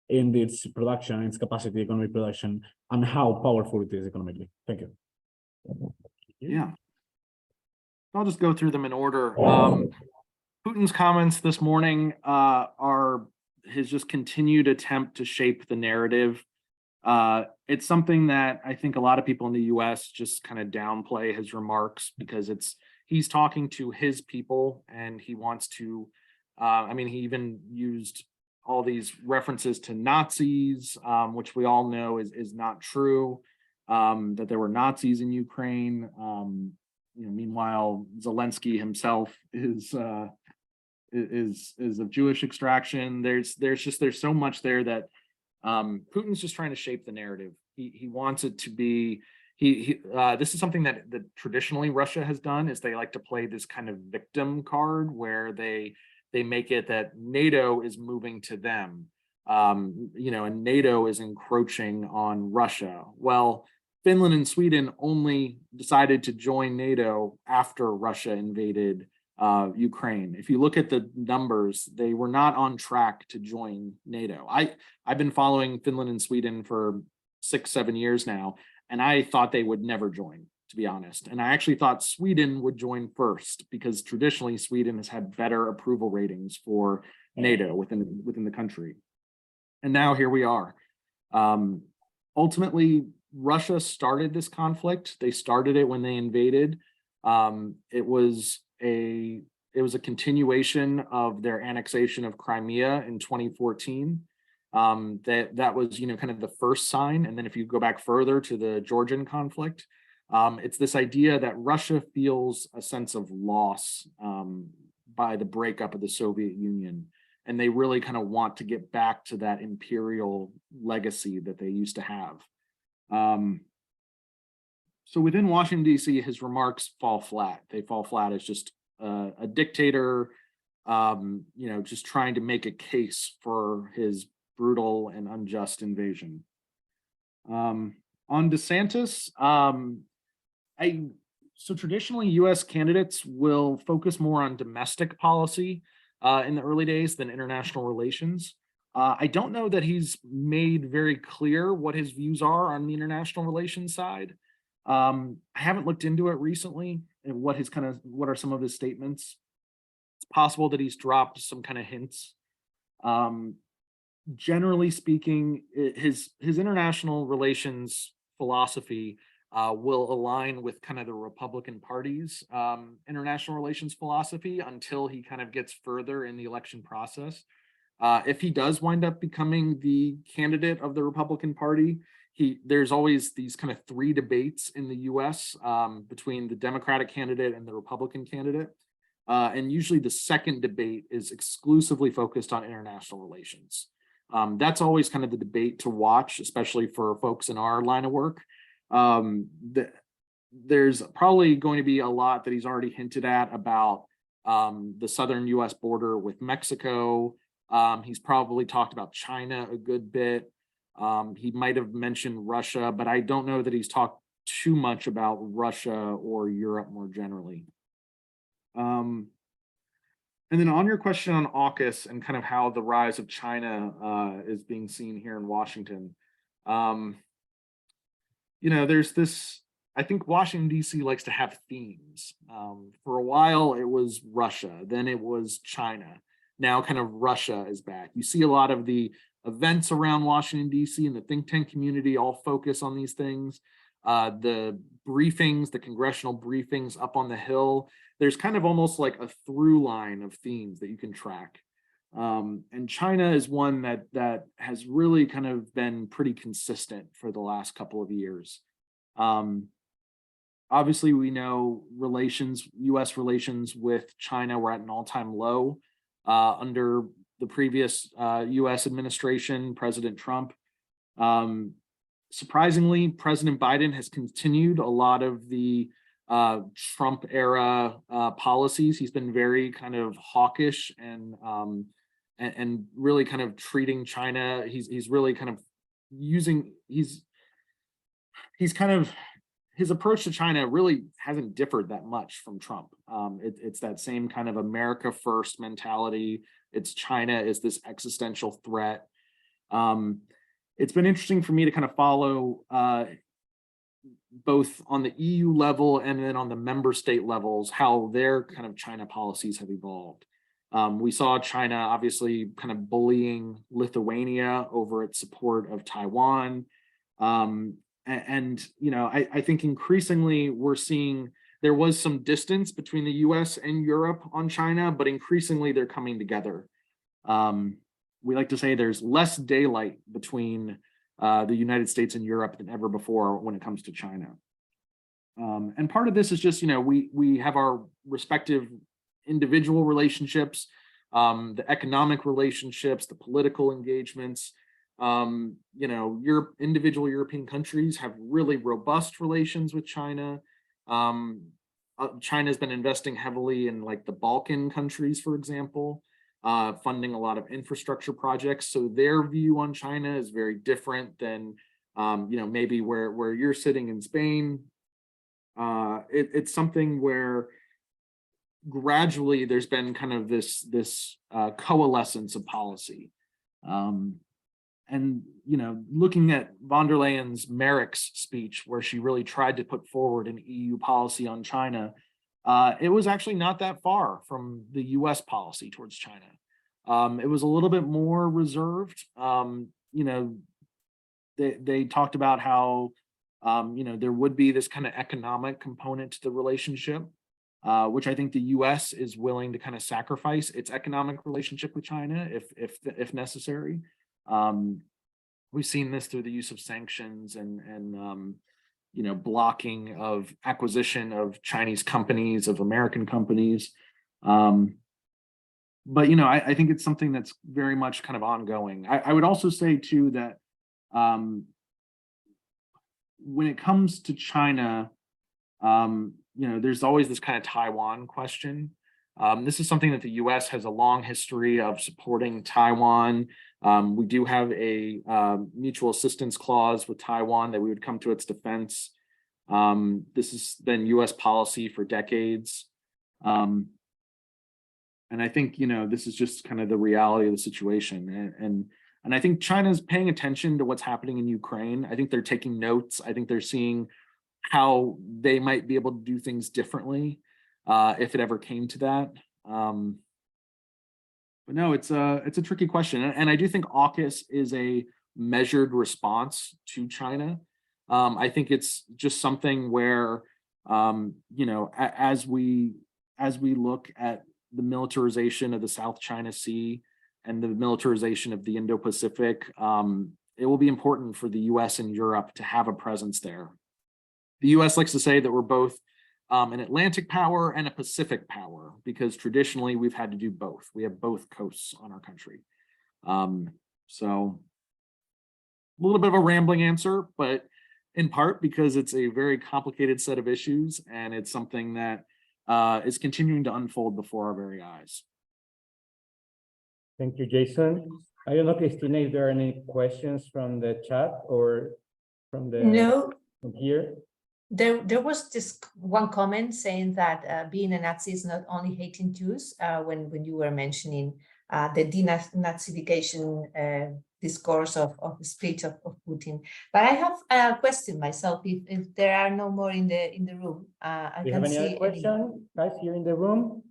in its production, its capacity, economic production, and how powerful it is economically? Thank you. Yeah. I'll just go through them in order. Putin's comments this morning are his just continued attempt to shape the narrative It's something that I think a lot of people in the US just kind of downplay his remarks because he's talking to his people and he wants to, I mean, he even used all these references to Nazis, which we all know is not true, that there were Nazis in Ukraine. Meanwhile, Zelensky himself is of Jewish extraction. There's so much there that Putin's just trying to shape the narrative. He wants it to be, this is something that traditionally Russia has done, is they like to play this kind of victim card where they make it that NATO is moving to them, and NATO is encroaching on Russia. Well, Finland and Sweden only decided to join NATO after Russia invaded Ukraine. If you look at the numbers, they were not on track to join NATO. I've been following Finland and Sweden for 6-7 years now, and I thought they would never join, to be honest. And I actually thought Sweden would join first because traditionally Sweden has had better approval ratings for NATO within the country. And now here we are. Ultimately, Russia started this conflict. They started it when they invaded. It was a continuation of their annexation of Crimea in 2014. That was, kind of the first sign. And then if you go back further to the Georgian conflict, it's this idea that Russia feels a sense of loss by the breakup of the Soviet Union. And they really kind of want to get back to that imperial legacy that they used to have. So within Washington, D.C., his remarks fall flat. They fall flat as just a dictator, just trying to make a case for his brutal and unjust invasion. On DeSantis, so traditionally U.S. candidates will focus more on domestic policy in the early days than international relations. I don't know that he's made very clear what his views are on the international relations side. I haven't looked into it recently and what are some of his statements. It's possible that he's dropped some kind of hints. Generally speaking, his international relations philosophy will align with kind of the Republican Party's international relations philosophy until he kind of gets further in the election process. If he does wind up becoming the candidate of the Republican Party, there's always these kind of 3 debates in the US between the Democratic candidate and the Republican candidate. And usually the second debate is exclusively focused on international relations. That's always kind of the debate to watch, especially for folks in our line of work. There's probably going to be a lot that he's already hinted at about the southern US border with Mexico. He's probably talked about China a good bit. He might have mentioned Russia, but I don't know that he's talked too much about Russia or Europe more generally. And then on your question on AUKUS and kind of how the rise of China is being seen here in Washington, there's this, I think Washington, D.C. likes to have themes. For a while, it was Russia, then it was China. Now kind of Russia is back. You see a lot of the events around Washington, D.C. and the think tank community all focus on these things. The briefings, the congressional briefings up on the Hill, there's kind of almost like a through line of themes that you can track. And China is one that has really kind of been pretty consistent for the last couple of years. Obviously, we know U.S. relations with China were at an all-time low under the previous U.S. administration, President Trump. Surprisingly, President Biden has continued a lot of the Trump era policies. He's been very kind of hawkish and really kind of treating China. He's really kind of using, he's kind of, his approach to China really hasn't differed that much from Trump. It's that same kind of America first mentality. It's China is this existential threat. It's been interesting for me to kind of follow both on the EU level and then on the member state levels, how their kind of China policies have evolved. We saw China obviously kind of bullying Lithuania over its support of Taiwan. And you know, I think increasingly we're seeing there was some distance between the US and Europe on China, but increasingly they're coming together. We like to say there's less daylight between the United States and Europe than ever before when it comes to China. And part of this is just, you know, we have our respective individual relationships, the economic relationships, the political engagements. You know, individual European countries have really robust relations with China. China's been investing heavily in like the Balkan countries, for example, funding a lot of infrastructure projects. So their view on China is very different than, you know, maybe where you're sitting in Spain. It's something where gradually there's been kind of this coalescence of policy. And, you know, looking at von der Leyen's Merrick's speech, where she really tried to put forward an EU policy on China, it was actually not that far from the US policy towards China. It was a little bit more reserved. You know, they talked about how, you know, there would be this kind of economic component to the relationship, which I think the US is willing to kind of sacrifice its economic relationship with China if necessary. We've seen this through the use of sanctions and you know, blocking of acquisition of Chinese companies, of American companies. But, you know, I think it's something that's very much kind of ongoing. I would also say too that when it comes to China, you know, there's always this kind of Taiwan question. This is something that the US has a long history of supporting Taiwan. We do have a mutual assistance clause with Taiwan that we would come to its defense. This has been US policy for decades. And I think, you know, this is just kind of the reality of the situation. And I think China's paying attention to what's happening in Ukraine. I think they're taking notes. I think they're seeing how they might be able to do things differently if it ever came to that. But no, it's a tricky question. And I do think AUKUS is a measured response to China. I think it's just something where, you know, as we look at the militarization of the South China Sea and the militarization of the Indo-Pacific, it will be important for the US and Europe to have a presence there. The US likes to say that we're both an Atlantic power and a Pacific power, because traditionally we've had to do both. We have both coasts on our country. So a little bit of a rambling answer, but in part because it's a very complicated set of issues, and it's something that is continuing to unfold before our very eyes. Thank you, Jason. I don't know, Cristina, if there are any questions from the chat or from the from here. There was just one comment saying that being a Nazi is not only hating Jews, when you were mentioning the denazification discourse of the speech of Putin. But I have a question myself, if there are no more in the room. Do you have any other question, guys, here in the room?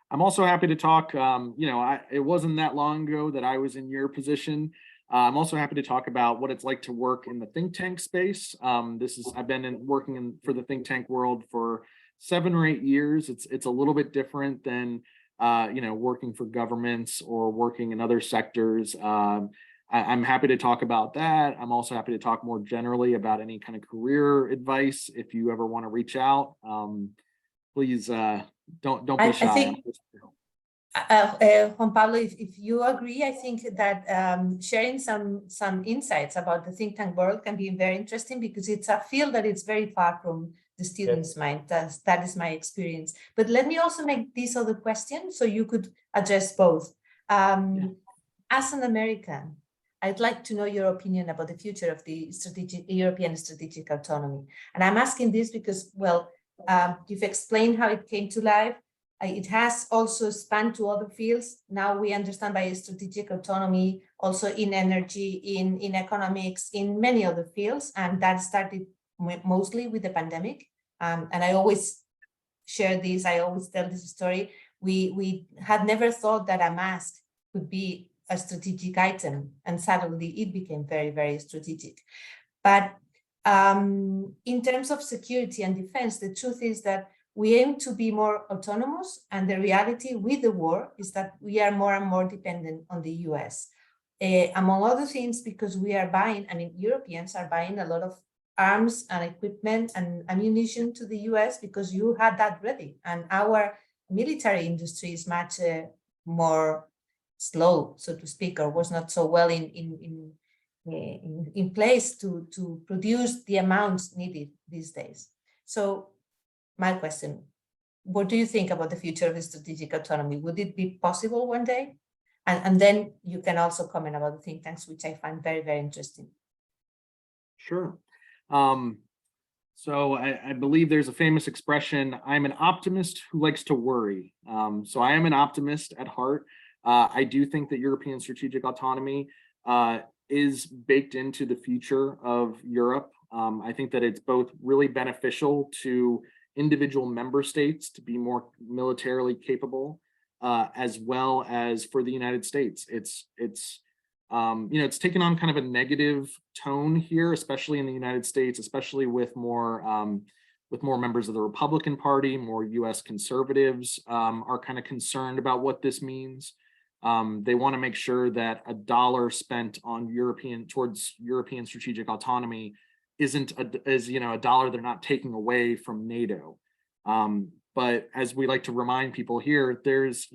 I'm also happy to talk. You know, it wasn't that long ago that I was in your position. I'm also happy to talk about what it's like to work in the think tank space. I've been working for the think tank world for 7 or 8 years. It's a little bit different than you know, working for governments or working in other sectors. I'm happy to talk about that. I'm also happy to talk more generally about any kind of career advice. If you ever want to reach out, please don't be shy. I think, Juan Pablo, if you agree, I think that sharing some insights about the think tank world can be very interesting, because it's a field that is very far from the students' mind. That is my experience. But let me also make this other question so you could address both. As an American, I'd like to know your opinion about the future of the European strategic autonomy. And I'm asking this because, well, you've explained how it came to life. It has also spanned to other fields. Now we understand by strategic autonomy also in energy, in economics, in many other fields. And that started mostly with the pandemic. And I always share this, I always tell this story. We had never thought that a mask could be a strategic item, and suddenly it became very, very strategic. But in terms of security and defense, the truth is that we aim to be more autonomous, and the reality with the war is that we are more and more dependent on the US. Among other things, because we are buying, I mean, Europeans are buying a lot of arms and equipment and ammunition to the US because you had that ready. And our military industry is much more slow, so to speak, or was not so well in place to produce the amounts needed these days. So my question, what do you think about the future of the strategic autonomy? Would it be possible one day? And then you can also comment about the think tanks, which I find very, very interesting. Sure. So I believe there's a famous expression, I'm an optimist who likes to worry. So I am an optimist at heart. I do think that European strategic autonomy is baked into the future of Europe. I think that it's both really beneficial to individual member states to be more militarily capable, as well as for the United States. It's taken on kind of a negative tone here, especially in the United States, especially with more members of the Republican Party, more US conservatives are kind of concerned about what this means. They want to make sure that a dollar spent on towards European strategic autonomy isn't a dollar they're not taking away from NATO. But as we like to remind people here, there's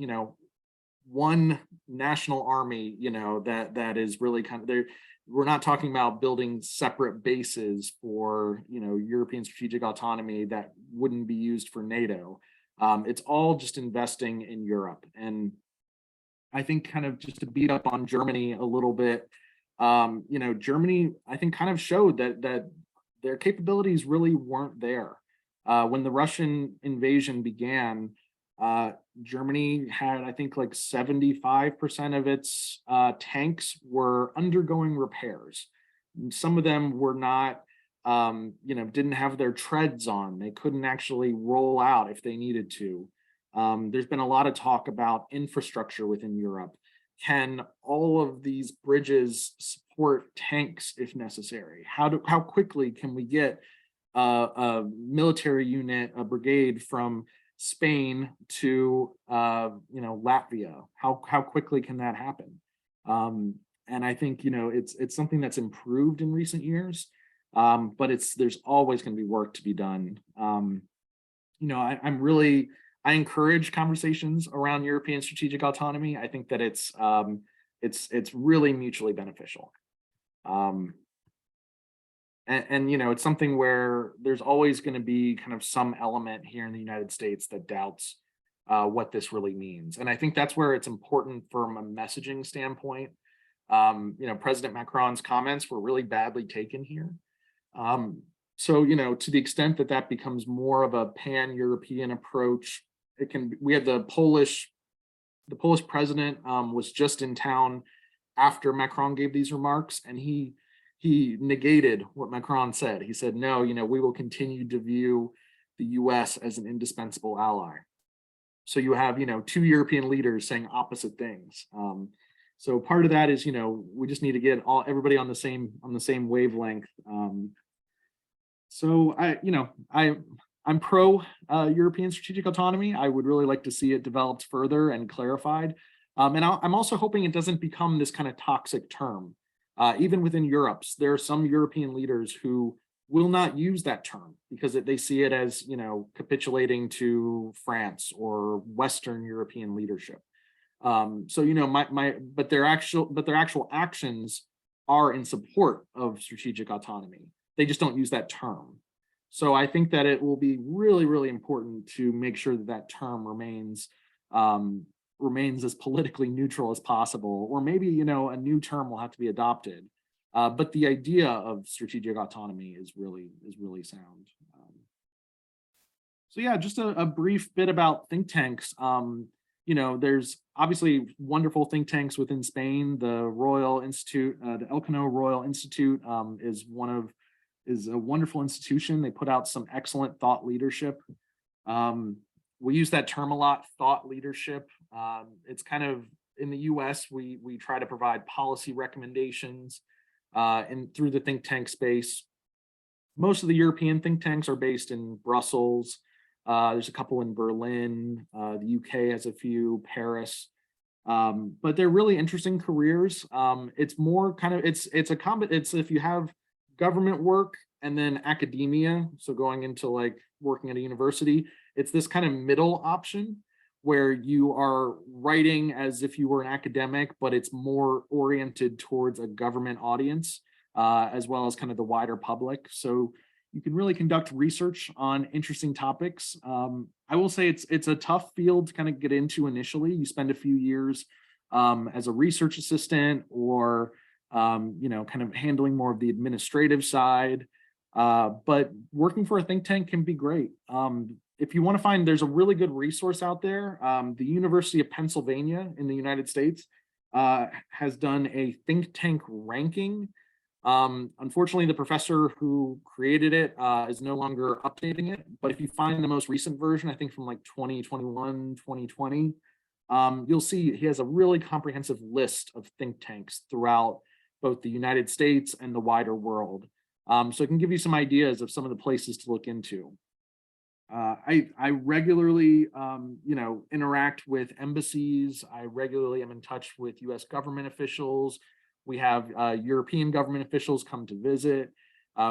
one national army, that is really kind of there. We're not talking about building separate bases for European strategic autonomy that wouldn't be used for NATO. It's all just investing in Europe. And I think kind of just to beat up on Germany a little bit, Germany, I think, kind of showed that their capabilities really weren't there. When the Russian invasion began, Germany had, I think, like 75% of its tanks were undergoing repairs. Some of them were not, didn't have their treads on. They couldn't actually roll out if they needed to. There's been a lot of talk about infrastructure within Europe. Can all of these bridges support tanks if necessary? How quickly can we get a military unit, a brigade from Spain to Latvia? How quickly can that happen? And I think it's something that's improved in recent years, but there's always going to be work to be done. I encourage conversations around European strategic autonomy. I think that it's really mutually beneficial. It's something where there's always going to be kind of some element here in the United States that doubts what this really means. And I think that's where it's important from a messaging standpoint. President Macron's comments were really badly taken here. So to the extent that becomes more of a pan-European approach, we had the Polish president was just in town after Macron gave these remarks, and he negated what Macron said. He said, no, we will continue to view the US as an indispensable ally. So you have, two European leaders saying opposite things. So part of that is, we just need to get everybody on the same wavelength. So I'm pro European strategic autonomy. I would really like to see it developed further and clarified. And I'm also hoping it doesn't become this kind of toxic term. Even within Europe, there are some European leaders who will not use that term because they see it as, capitulating to France or Western European leadership. But their actual actions are in support of strategic autonomy. They just don't use that term. So I think that it will be really, really important to make sure that term remains as politically neutral as possible, or maybe, a new term will have to be adopted. But the idea of strategic autonomy is really sound. So yeah, just a brief bit about think tanks. There's obviously wonderful think tanks within Spain. The Royal Institute, the Elcano Royal Institute is a wonderful institution. They put out some excellent thought leadership. We use that term a lot, thought leadership. It's kind of, in the US, we try to provide policy recommendations. and through the think tank space. Most of the European think tanks are based in Brussels. There's a couple in Berlin. The UK has a few, Paris. But they're really interesting careers. It's more kind of, it's if you have government work and then academia, so going into like working at a university, it's this kind of middle option where you are writing as if you were an academic, but it's more oriented towards a government audience, as well as kind of the wider public. So you can really conduct research on interesting topics. I will say it's a tough field to kind of get into initially. You spend a few years as a research assistant or, kind of handling more of the administrative side. But working for a think tank can be great. If you want to find, there's a really good resource out there. The University of Pennsylvania in the United States has done a think tank ranking. Unfortunately, the professor who created it is no longer updating it. But if you find the most recent version, I think from like 2021, 2020, you'll see he has a really comprehensive list of think tanks throughout both the United States and the wider world. So it can give you some ideas of some of the places to look into. I regularly, interact with embassies. I regularly am in touch with US government officials. We have European government officials come to visit.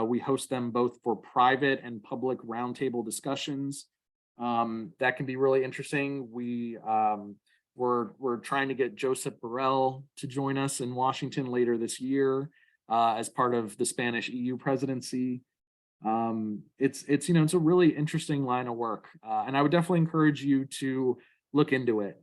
We host them both for private and public roundtable discussions. That can be really interesting. We're trying to get Josep Borrell to join us in Washington later this year as part of the Spanish EU presidency. It's a really interesting line of work, and I would definitely encourage you to look into it,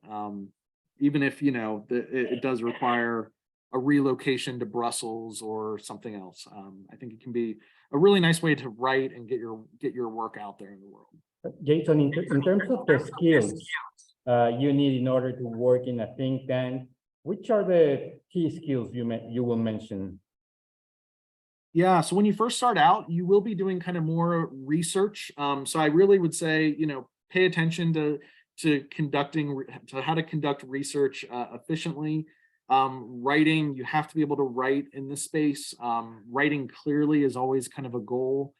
even if it does require a relocation to Brussels or something else. I think it can be a really nice way to write and get your work out there in the world. Jason, in terms of the skills you need in order to work in a think tank, which are the key skills you will mention? Yeah, so when you first start out, you will be doing kind of more research. So I really would say, pay attention to how to conduct research efficiently. Writing, you have to be able to write in this space. Writing clearly is always kind of a goal.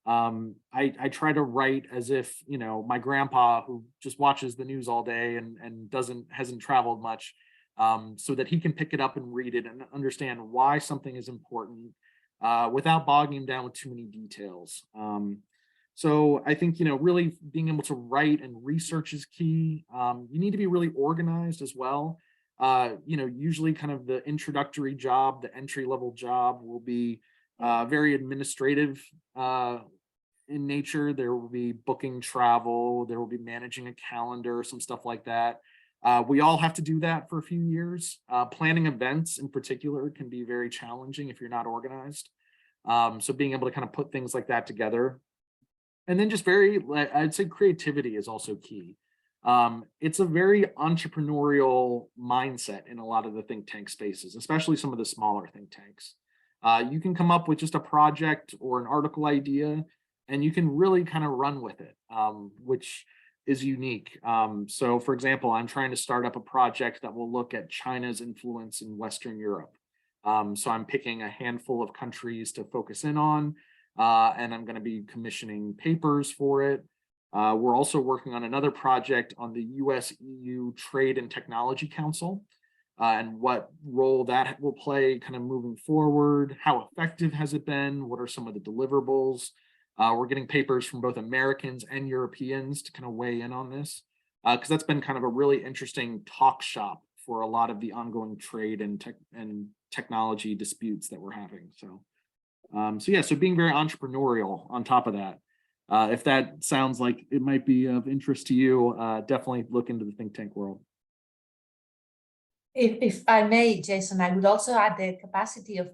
I try to write as if, my grandpa who just watches the news all day and hasn't traveled much, so that he can pick it up and read it and understand why something is important. Without bogging him down with too many details. So I think, really being able to write and research is key. You need to be really organized as well. Usually kind of the introductory job, the entry-level job will be very administrative in nature. There will be booking travel, there will be managing a calendar, some stuff like that. We all have to do that for a few years. Planning events in particular can be very challenging if you're not organized. So being able to kind of put things like that together. And then just I'd say creativity is also key. It's a very entrepreneurial mindset in a lot of the think tank spaces, especially some of the smaller think tanks. You can come up with just a project or an article idea, and you can really kind of run with it, which is unique. So for example, I'm trying to start up a project that will look at China's influence in Western Europe. So I'm picking a handful of countries to focus in on, and I'm going to be commissioning papers for it. We're also working on another project on the US-EU Trade and Technology Council, and what role that will play kind of moving forward. How effective has it been? What are some of the deliverables? We're getting papers from both Americans and Europeans to kind of weigh in on this, because that's been kind of a really interesting talk shop for a lot of the ongoing trade and technology disputes that we're having. So being very entrepreneurial on top of that. If that sounds like it might be of interest to you, definitely look into the think tank world. If I may, Jason, I would also add the capacity of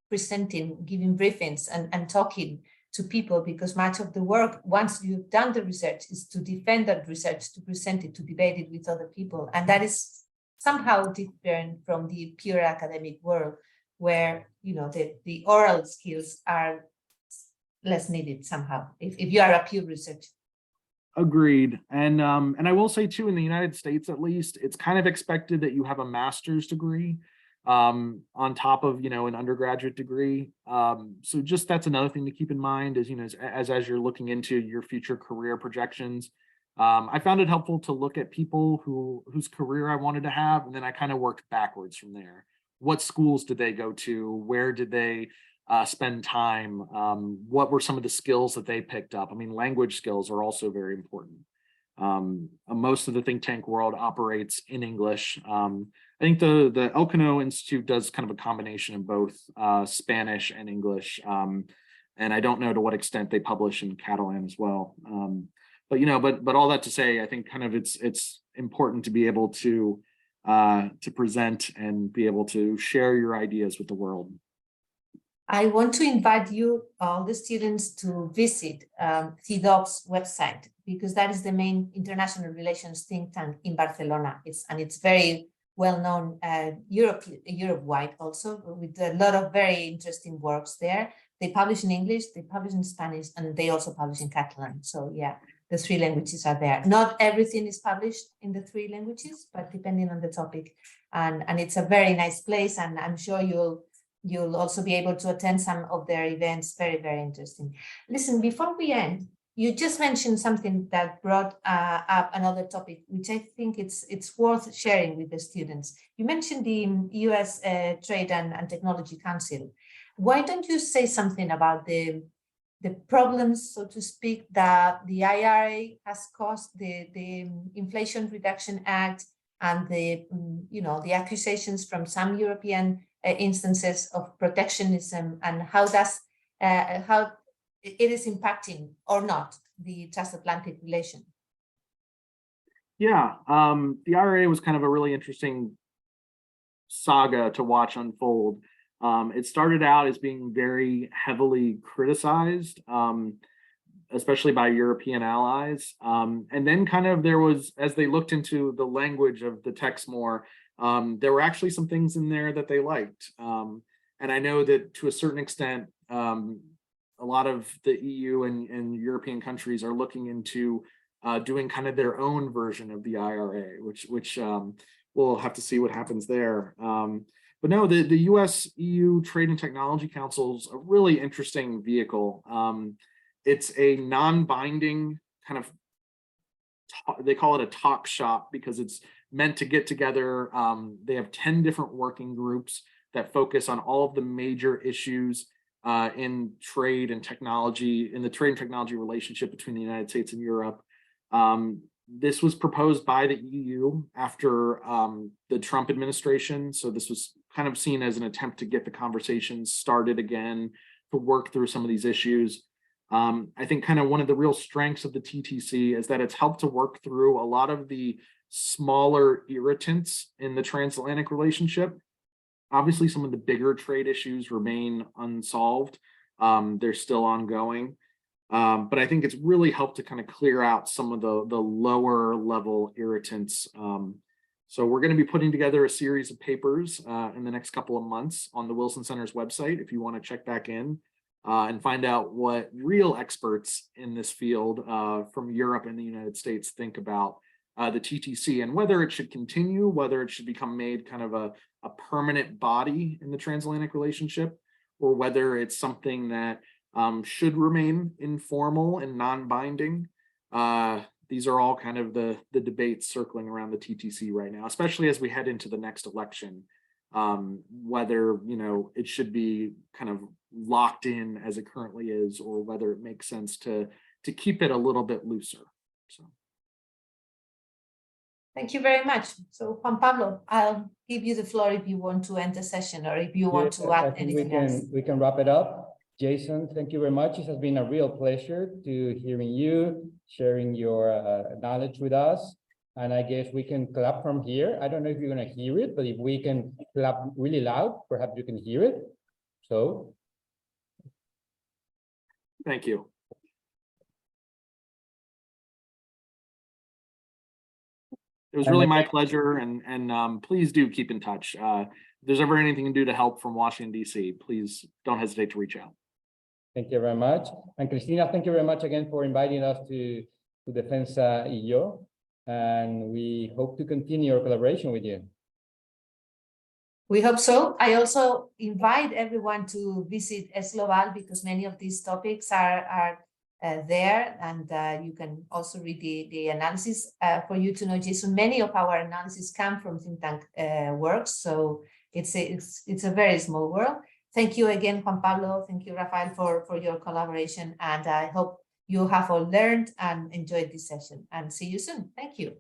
presenting, giving briefings and talking to people, because much of the work, once you've done the research, is to defend that research, to present it, to debate it with other people. And that is somehow different from the pure academic world, where the oral skills are less needed somehow, if you are a pure researcher. Agreed. And I will say too, in the United States, at least, it's kind of expected that you have a master's degree. on top of, an undergraduate degree. So just that's another thing to keep in mind is, as you're looking into your future career projections. I found it helpful to look at people whose career I wanted to have, and then I kind of worked backwards from there. What schools did they go to? Where did they spend time? What were some of the skills that they picked up? I mean, language skills are also very important. Most of the think tank world operates in English. I think the Elcano Institute does kind of a combination of both Spanish and English. And I don't know to what extent they publish in Catalan as well. But all that to say, I think kind of it's important to be able to present and be able to share your ideas with the world. I want to invite you, all the students, to visit CIDOC's website, because that is the main international relations think tank in Barcelona. It's very well known Europe-wide also, with a lot of very interesting works there. They publish in English, they publish in Spanish, and they also publish in Catalan. So yeah, the 3 languages are there. Not everything is published in the 3 languages, but depending on the topic. And it's a very nice place, and I'm sure you'll also be able to attend some of their events. Very, very interesting. Listen, before we end, you just mentioned something that brought up another topic, which I think it's worth sharing with the students. You mentioned the US Trade and Technology Council. Why don't you say something about the problems, so to speak, that the IRA has caused, the Inflation Reduction Act, and the accusations from some European instances of protectionism, and how it is impacting or not the transatlantic relation? Yeah, the IRA was kind of a really interesting saga to watch unfold. It started out as being very heavily criticized, especially by European allies. And then kind of there was, as they looked into the language of the text more, there were actually some things in there that they liked. And I know that to a certain extent, a lot of the EU and European countries are looking into doing kind of their own version of the IRA, which we'll have to see what happens there. But no, the US-EU Trade and Technology Council is a really interesting vehicle. It's a non-binding kind of, they call it a talk shop because it's meant to get together. They have 10 different working groups that focus on all of the major issues in trade and technology, in the trade and technology relationship between the United States and Europe. This was proposed by the EU after the Trump administration. So this was kind of seen as an attempt to get the conversations started again, to work through some of these issues. I think kind of one of the real strengths of the TTC is that it's helped to work through a lot of the smaller irritants in the transatlantic relationship. Obviously, some of the bigger trade issues remain unsolved. They're still ongoing. But I think it's really helped to kind of clear out some of the lower level irritants. So we're going to be putting together a series of papers in the next couple of months on the Wilson Center's website, if you want to check back in and find out what real experts in this field from Europe and the United States think about the TTC and whether it should continue, whether it should become made kind of a permanent body in the transatlantic relationship, or whether it's something that should remain informal and non-binding. These are all kind of the debates circling around the TTC right now, especially as we head into the next election, whether it should be kind of locked in as it currently is, or whether it makes sense to keep it a little bit looser. So. Thank you very much. So Juan Pablo, I'll give you the floor if you want to end the session, or if you want to add anything else. We can wrap it up. Jason, thank you very much. It has been a real pleasure to hearing you, sharing your knowledge with us. And I guess we can clap from here. I don't know if you're going to hear it, but if we can clap really loud, perhaps you can hear it. So. Thank you. It was really my pleasure, and please do keep in touch. If there's ever anything you can do to help from Washington, D.C., please don't hesitate to reach out. Thank you very much. And Cristina, thank you very much again for inviting us to Defensa y Yo. And we hope to continue our collaboration with you. We hope so. I also invite everyone to visit esglobal because many of these topics are there, and you can also read the analysis. For you to know, Jason, many of our analysis come from think tank works, so it's a very small world. Thank you again, Juan Pablo. Thank you, Rafael, for your collaboration, and I hope you have all learned and enjoyed this session, and see you soon. Thank you.